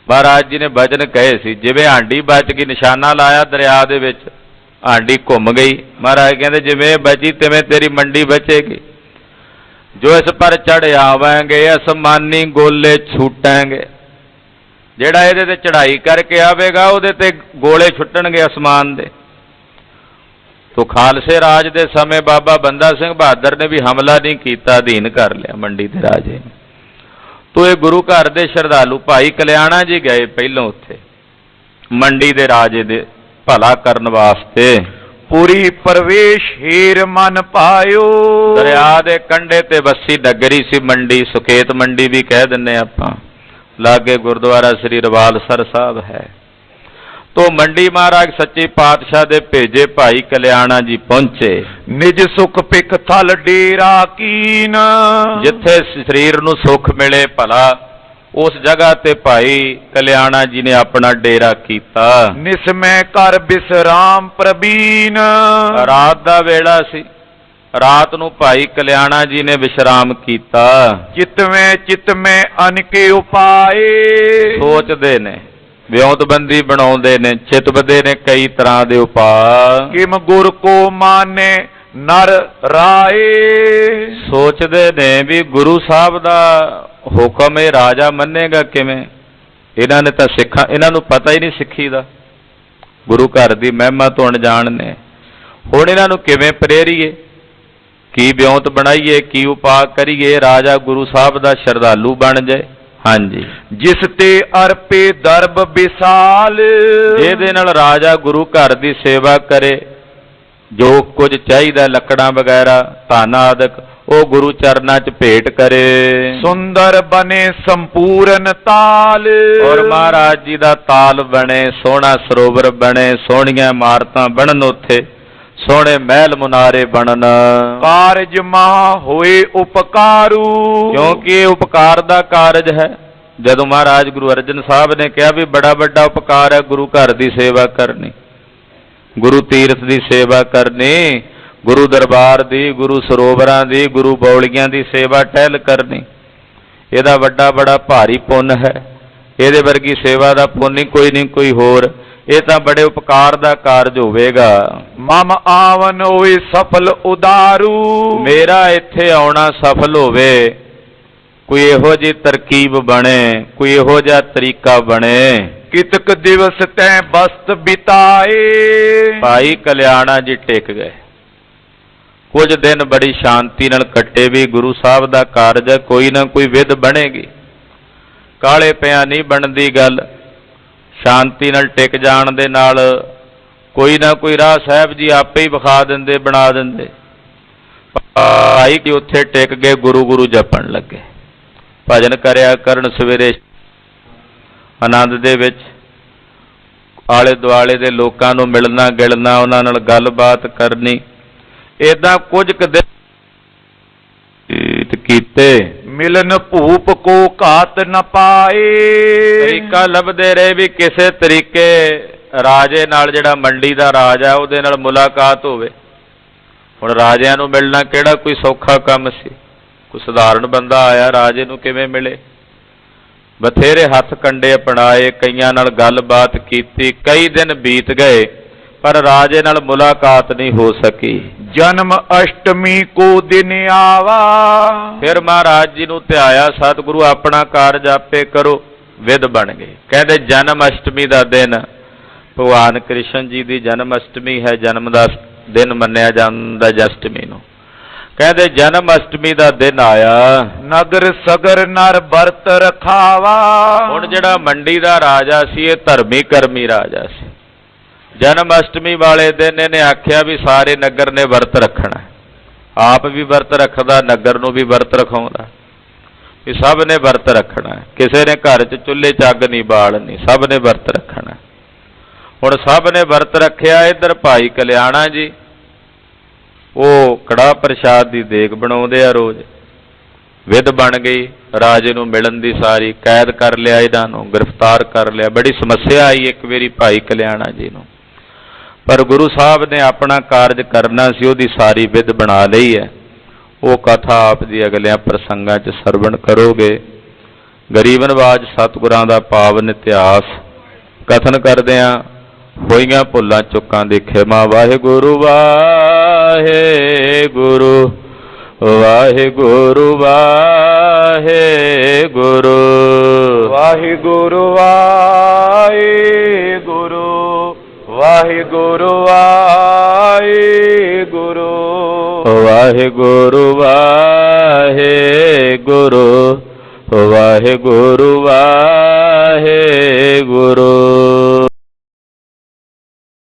ਮਹਾਰਾਜ ਜੀ ਨੇ ਬਚਨ ਕਹੇ ਸੀ, ਜਿਵੇਂ ਹਾਂਡੀ ਬਚ ਗਈ, ਨਿਸ਼ਾਨਾ ਲਾਇਆ ਦਰਿਆ ਦੇ ਵਿੱਚ, ਹਾਂਡੀ ਘੁੰਮ ਗਈ। ਮਹਾਰਾਜ ਕਹਿੰਦੇ ਜਿਵੇਂ ਬਚੀ ਤਿਵੇਂ ਤੇਰੀ ਮੰਡੀ ਬਚੇਗੀ। ਜੋ ਇਸ ਪਰ ਚੜ੍ਹ ਆਵਾਂਗੇ ਅਸਮਾਨੀ ਗੋਲੇ ਛੂਟਾਂਗੇ। ਜਿਹੜਾ ਇਹਦੇ ਤੇ ਚੜ੍ਹਾਈ ਕਰਕੇ ਆਵੇਗਾ ਉਹਦੇ ਤੇ ਗੋਲੇ ਛੁੱਟਣਗੇ ਅਸਮਾਨ ਦੇ। ਤੋ ਖਾਲਸੇ ਰਾਜ ਦੇ ਸਮੇਂ ਬਾਬਾ ਬੰਦਾ ਸਿੰਘ ਬਹਾਦਰ ਨੇ ਵੀ ਹਮਲਾ ਨਹੀਂ ਕੀਤਾ, ਅਧੀਨ ਕਰ ਲਿਆ ਮੰਡੀ ਦੇ ਰਾਜੇ ਨੂੰ। ਤੋ ਇਹ ਗੁਰੂ ਘਰ ਦੇ ਸ਼ਰਧਾਲੂ ਭਾਈ ਕਲਿਆਣਾ ਜੀ ਗਏ ਪਹਿਲੋਂ ਉੱਥੇ ਮੰਡੀ ਦੇ ਰਾਜੇ ਦੇ ਭਲਾ ਕਰਨ ਵਾਸਤੇ। ਪੂਰੀ ਪ੍ਰਵੇਸ਼ ਹੀਰ ਮਨ ਪਾਇਓ। ਦਰਿਆ ਦੇ ਕੰਢੇ ਤੇ ਵੱਸੀ ਨਗਰੀ ਸੀ ਮੰਡੀ, ਸੁਕੇਤ ਮੰਡੀ ਵੀ ਕਹਿ ਦਿੰਨੇ ਆਪਾਂ। ਲਾਗੇ ਗੁਰਦੁਆਰਾ ਸ੍ਰੀ ਰਵਾਲਸਰ ਸਾਹਿਬ ਹੈ। ਤੋ ਮੰਡੀ ਮਹਾਰਾਜ ਸੱਚੇ ਪਾਤਸ਼ਾਹ ਦੇ ਭੇਜੇ ਭਾਈ ਕਲਿਆਣਾ ਜੀ ਪਹੁੰਚੇ। ਨਿਜ ਸੁਖ ਪਿਖ ਥਲ ਡੇਰਾ ਕੀਨ। ਜਿੱਥੇ ਸਰੀਰ ਨੂੰ ਸੁੱਖ ਮਿਲੇ ਭਲਾ ਉਸ ਜਗ੍ਹਾ ਤੇ ਭਾਈ ਕਲਿਆਣਾ ਜੀ ਨੇ ਆਪਣਾ ਡੇਰਾ ਕੀਤਾ। ਨਿਸਮੈ ਕਰ ਬਿਸਰਾਮ ਪ੍ਰਬੀਨ। ਰਾਤ ਦਾ ਵੇਲਾ ਸੀ, ਰਾਤ ਨੂੰ ਭਾਈ ਕਲਿਆਣਾ ਜੀ ਨੇ ਵਿਸ਼ਰਾਮ ਕੀਤਾ। ਚਿਤਵੇਂ ਅਨਕੇ ਉਪਾਏ। ਸੋਚਦੇ ਨੇ, ਵਿਉਂਤਬੰਦੀ ਬਣਾਉਂਦੇ ਨੇ, ਚਿਤਵਦੇ ਨੇ ਕਈ ਤਰ੍ਹਾਂ ਦੇ ਉਪਾਅ। ਕਿਮ ਗੁਰ ਕੋ ਮਾਨੇ ਨਰ ਰਾਏ। ਸੋਚਦੇ ਨੇ ਵੀ ਗੁਰੂ ਸਾਹਿਬ ਦਾ ਹੁਕਮ ਇਹ ਰਾਜਾ ਮੰਨੇਗਾ ਕਿਵੇਂ। ਇਹਨਾਂ ਨੇ ਤਾਂ ਸਿੱਖਾਂ, ਇਹਨਾਂ ਨੂੰ ਪਤਾ ਹੀ ਨਹੀਂ ਸਿੱਖੀ ਦਾ, ਗੁਰੂ ਘਰ ਦੀ ਮਹਿਮਾ ਤੋਂ ਅਣਜਾਣ ਨੇ। ਹੁਣ ਇਹਨਾਂ ਨੂੰ ਕਿਵੇਂ ਪ੍ਰੇਰੀਏ, ਕੀ ਵਿਉਂਤ ਬਣਾਈਏ, ਕੀ ਉਪਾਅ ਕਰੀਏ, ਰਾਜਾ ਗੁਰੂ ਸਾਹਿਬ ਦਾ ਸ਼ਰਧਾਲੂ ਬਣ ਜਾਏ। ਹਾਂਜੀ, ਜਿਸ ਤੇ ਅਰਪੇ ਦਰਬ ਵਿਸਾਲ। ਜਿਹਦੇ ਨਾਲ ਰਾਜਾ ਗੁਰੂ ਘਰ ਦੀ ਸੇਵਾ ਕਰੇ, ਜੋ ਕੁਝ ਚਾਹੀਦਾ ਲੱਕੜਾਂ ਵਗੈਰਾ ਧਨ ਆਦਿਕ ਉਹ ਗੁਰੂ ਚਰਨਾਂ 'ਚ ਭੇਟ ਕਰੇ। ਸੁੰਦਰ ਬਨੇ ਸੰਪੂਰਨ ਤਾਲ। ਔਰ ਮਹਾਰਾਜ ਜੀ ਦਾ ਤਾਲ ਬਣੇ, ਸੋਹਣਾ ਸਰੋਵਰ ਬਣੇ, ਸੋਹਣੀਆਂ ਇਮਾਰਤਾਂ ਬਣਨ, ਉੱਥੇ ਸੋਹਣੇ ਮਹਿਲ ਮੁਨਾਰੇ ਬਣਨ। ਕਾਰਜ ਮਹਾ ਹੋਏ ਉਪਕਾਰੂ। ਕਿਉਂਕਿ ਇਹ ਉਪਕਾਰ ਦਾ ਕਾਰਜ ਹੈ। ਜਦੋਂ ਮਹਾਰਾਜ ਗੁਰੂ ਅਰਜਨ ਸਾਹਿਬ ਨੇ ਕਿਹਾ ਵੀ ਬੜਾ ਵੱਡਾ ਉਪਕਾਰ ਹੈ ਗੁਰੂ ਘਰ ਦੀ ਸੇਵਾ ਕਰਨੀ, ਗੁਰੂ ਤੀਰਥ ਦੀ ਸੇਵਾ ਕਰਨੀ, ਗੁਰੂ ਦਰਬਾਰ ਦੀ, ਗੁਰੂ ਸਰੋਵਰਾਂ ਦੀ, ਗੁਰੂ ਬੌਲੀਆਂ ਦੀ ਸੇਵਾ ਟਹਿਲ ਕਰਨੀ, ਇਹਦਾ ਵੱਡਾ ਬੜਾ ਭਾਰੀ ਪੁੰਨ ਹੈ। ਇਹਦੇ ਵਰਗੀ ਸੇਵਾ ਦਾ ਪੁੰਨ ਹੀ ਕੋਈ ਨਹੀਂ ਕੋਈ ਹੋਰ। ਇਹ ਤਾਂ ਬੜੇ ਉਪਕਾਰ ਦਾ ਕਾਰਜ ਹੋਵੇਗਾ। ਮਮ ਆਵਨ ਹੋਏ ਸਫਲ ਉਦਾਰੂ। ਮੇਰਾ ਇੱਥੇ ਆਉਣਾ ਸਫਲ ਹੋਵੇ, ਕੋਈ ਇਹੋ ਜਿਹੀ ਤਰਕੀਬ ਬਣੇ, ਕੋਈ ਇਹੋ ਜਿਹਾ ਤਰੀਕਾ ਬਣੇ। ਕਿਤਕ ਦਿਵਸ ਤੈ ਬਸਤ ਬਿਤਾਏ। ਭਾਈ ਕਲਿਆਣਾ ਜੀ ਟਿਕ ਗਏ, ਕੁਝ ਦਿਨ ਬੜੀ ਸ਼ਾਂਤੀ ਨਾਲ ਕੱਟੇ। ਵੀ ਗੁਰੂ ਸਾਹਿਬ ਦਾ ਕਾਰਜ ਹੈ, ਕੋਈ ਨਾ ਕੋਈ ਵਿਧ ਬਣੇਗੀ, ਕਾਲੇ ਪਿਆ ਨਹੀਂ ਬਣਦੀ ਗੱਲ। ਸ਼ਾਂਤੀ ਨਾਲ ਟਿਕ ਜਾਣ ਦੇ ਨਾਲ ਕੋਈ ਨਾ ਕੋਈ ਰਾਹ ਸਾਹਿਬ ਜੀ ਆਪੇ ਹੀ ਵਿਖਾ ਦਿੰਦੇ, ਬਣਾ ਦਿੰਦੇ। ਭਾਈ ਕਿ ਉੱਥੇ ਟਿਕ ਗਏ, ਗੁਰੂ ਗੁਰੂ ਜਪਣ ਲੱਗੇ, ਭਜਨ ਕਰਿਆ ਕਰਨ ਸਵੇਰੇ ਆਨੰਦ ਦੇ ਵਿੱਚ, ਆਲੇ ਦੁਆਲੇ ਦੇ ਲੋਕਾਂ ਨੂੰ ਮਿਲਣਾ ਗਿਲਣਾ, ਉਹਨਾਂ ਨਾਲ ਗੱਲਬਾਤ ਕਰਨੀ। ਏਦਾਂ ਕੁਝ ਕੁ ਦਿਨ ਕੀਤੇ, ਮਿਲਨ ਭੂਪ ਕੋ ਘਾਤ ਨ ਪਾਏ। ਤਰੀਕਾ ਲੱਭਦੇ ਰਹੇ ਵੀ ਕਿਸੇ ਤਰੀਕੇ ਰਾਜੇ ਨਾਲ, ਜਿਹੜਾ ਮੰਡੀ ਦਾ ਰਾਜ ਹੈ, ਉਹਦੇ ਨਾਲ ਮੁਲਾਕਾਤ ਹੋਵੇ। ਹੁਣ ਰਾਜਿਆਂ ਨੂੰ ਮਿਲਣਾ ਕਿਹੜਾ ਕੋਈ ਸੌਖਾ ਕੰਮ ਸੀ? ਕੋਈ ਸਧਾਰਨ ਬੰਦਾ ਆਇਆ, ਰਾਜੇ ਨੂੰ ਕਿਵੇਂ ਮਿਲੇ? ਬਥੇਰੇ ਹੱਥ ਕੰਡੇ ਅਪਣਾਏ, ਕਈਆਂ ਨਾਲ ਗੱਲਬਾਤ ਕੀਤੀ, ਕਈ ਦਿਨ ਬੀਤ ਗਏ, ਪਰ ਰਾਜੇ ਨਾਲ ਮੁਲਾਕਾਤ ਨਹੀਂ ਹੋ ਸਕੀ। ਜਨਮ ਅਸ਼ਟਮੀ ਕੋ ਦਿਨ ਆਵਾ। ਫਿਰ ਮਹਾਰਾਜ ਜੀ ਨੂੰ ਧਿਆਇਆ, ਸਤਿਗੁਰੂ ਆਪਣਾ ਕਾਰਜ ਆਪੇ ਕਰੋ। ਵਿਧ ਬਣ ਗਏ। ਕਹਿੰਦੇ ਜਨਮ ਅਸ਼ਟਮੀ ਦਾ ਦਿਨ, ਭਗਵਾਨ ਕ੍ਰਿਸ਼ਨ ਜੀ ਦੀ ਜਨਮ ਅਸ਼ਟਮੀ ਹੈ, ਜਨਮ ਦਾ ਦਿਨ ਮੰਨਿਆ ਜਾਂਦਾ ਅਸ਼ਟਮੀ ਨੂੰ। ਕਹਿੰਦੇ ਜਨਮ ਅਸ਼ਟਮੀ ਦਾ ਦਿਨ ਆਇਆ, ਨਗਰ ਸਗਰ ਨਰ ਵਰਤ ਰਖਾਵਾ। ਹੁਣ ਜਿਹੜਾ ਮੰਡੀ ਦਾ ਰਾਜਾ ਸੀ, ਇਹ ਧਰਮੀ ਕਰਮੀ ਰਾਜਾ ਸੀ। ਜਨਮ ਅਸ਼ਟਮੀ ਵਾਲੇ ਦਿਨ ਇਹਨੇ ਆਖਿਆ ਵੀ ਸਾਰੇ ਨਗਰ ਨੇ ਵਰਤ ਰੱਖਣਾ, ਆਪ ਵੀ ਵਰਤ ਰੱਖਦਾ, ਨਗਰ ਨੂੰ ਵੀ ਵਰਤ ਰਖਾਉਂਦਾ, ਵੀ ਸਭ ਨੇ ਵਰਤ ਰੱਖਣਾ। ਕਿਸੇ ਨੇ ਘਰ 'ਚ ਚੁੱਲ੍ਹੇ 'ਚ ਅੱਗ ਨਹੀਂ ਬਾਲਣੀ, ਸਭ ਨੇ ਵਰਤ ਰੱਖਣਾ। ਹੁਣ ਸਭ ਨੇ ਵਰਤ ਰੱਖਿਆ। ਇੱਧਰ ਭਾਈ ਕਲਿਆਣਾ ਜੀ ਉਹ ਕੜਾਹ ਪ੍ਰਸ਼ਾਦ ਦੀ ਦੇਗ ਬਣਾਉਂਦੇ ਆ ਰੋਜ਼। ਵਿਧ ਬਣ ਗਈ, ਰਾਜੇ ਨੂੰ ਮਿਲਣ ਦੀ ਸਾਰੀ। ਕੈਦ ਕਰ ਲਿਆ, ਇਹਨਾਂ ਨੂੰ ਗ੍ਰਿਫਤਾਰ ਕਰ ਲਿਆ। ਬੜੀ ਸਮੱਸਿਆ ਆਈ ਇੱਕ ਵਾਰੀ ਭਾਈ ਕਲਿਆਣਾ ਜੀ ਨੂੰ, ਪਰ ਗੁਰੂ ਸਾਹਿਬ ਨੇ ਆਪਣਾ ਕਾਰਜ ਕਰਨਾ ਸੀ, ਉਹਦੀ ਸਾਰੀ ਵਿਧ ਬਣਾ ਲਈ ਹੈ। ਉਹ ਕਥਾ ਆਪ ਦੀ ਅਗਲਿਆਂ ਪ੍ਰਸੰਗਾਂ 'ਚ ਸਰਵਣ ਕਰੋਗੇ। ਗਰੀਬ ਨਵਾਜ ਸਤਿਗੁਰਾਂ ਦਾ ਪਾਵਨ ਇਤਿਹਾਸ ਕਥਨ ਕਰਦਿਆਂ ਹੋਈਆਂ ਭੁੱਲਾਂ ਚੁੱਕਾਂ ਦੀ ਖਿਮਾ। ਵਾਹਿਗੁਰੂ ਵਾਹਿਗੁਰੂ ਵਾਹਿਗੁਰੂ ਵਾਹਿਗੁਰੂ ਵਾਹਿਗੁਰੂ ਵਾਹਿਗੁਰੂ ਵਾਹਿਗੁਰੂ ਵਾਹਿਗੁਰੂ ਵਾਹਿਗੁਰੂ ਵਾਹਿਗੁਰੂ ਵਾਹਿਗੁਰੂ ਵਾਹਿਗੁਰੂ।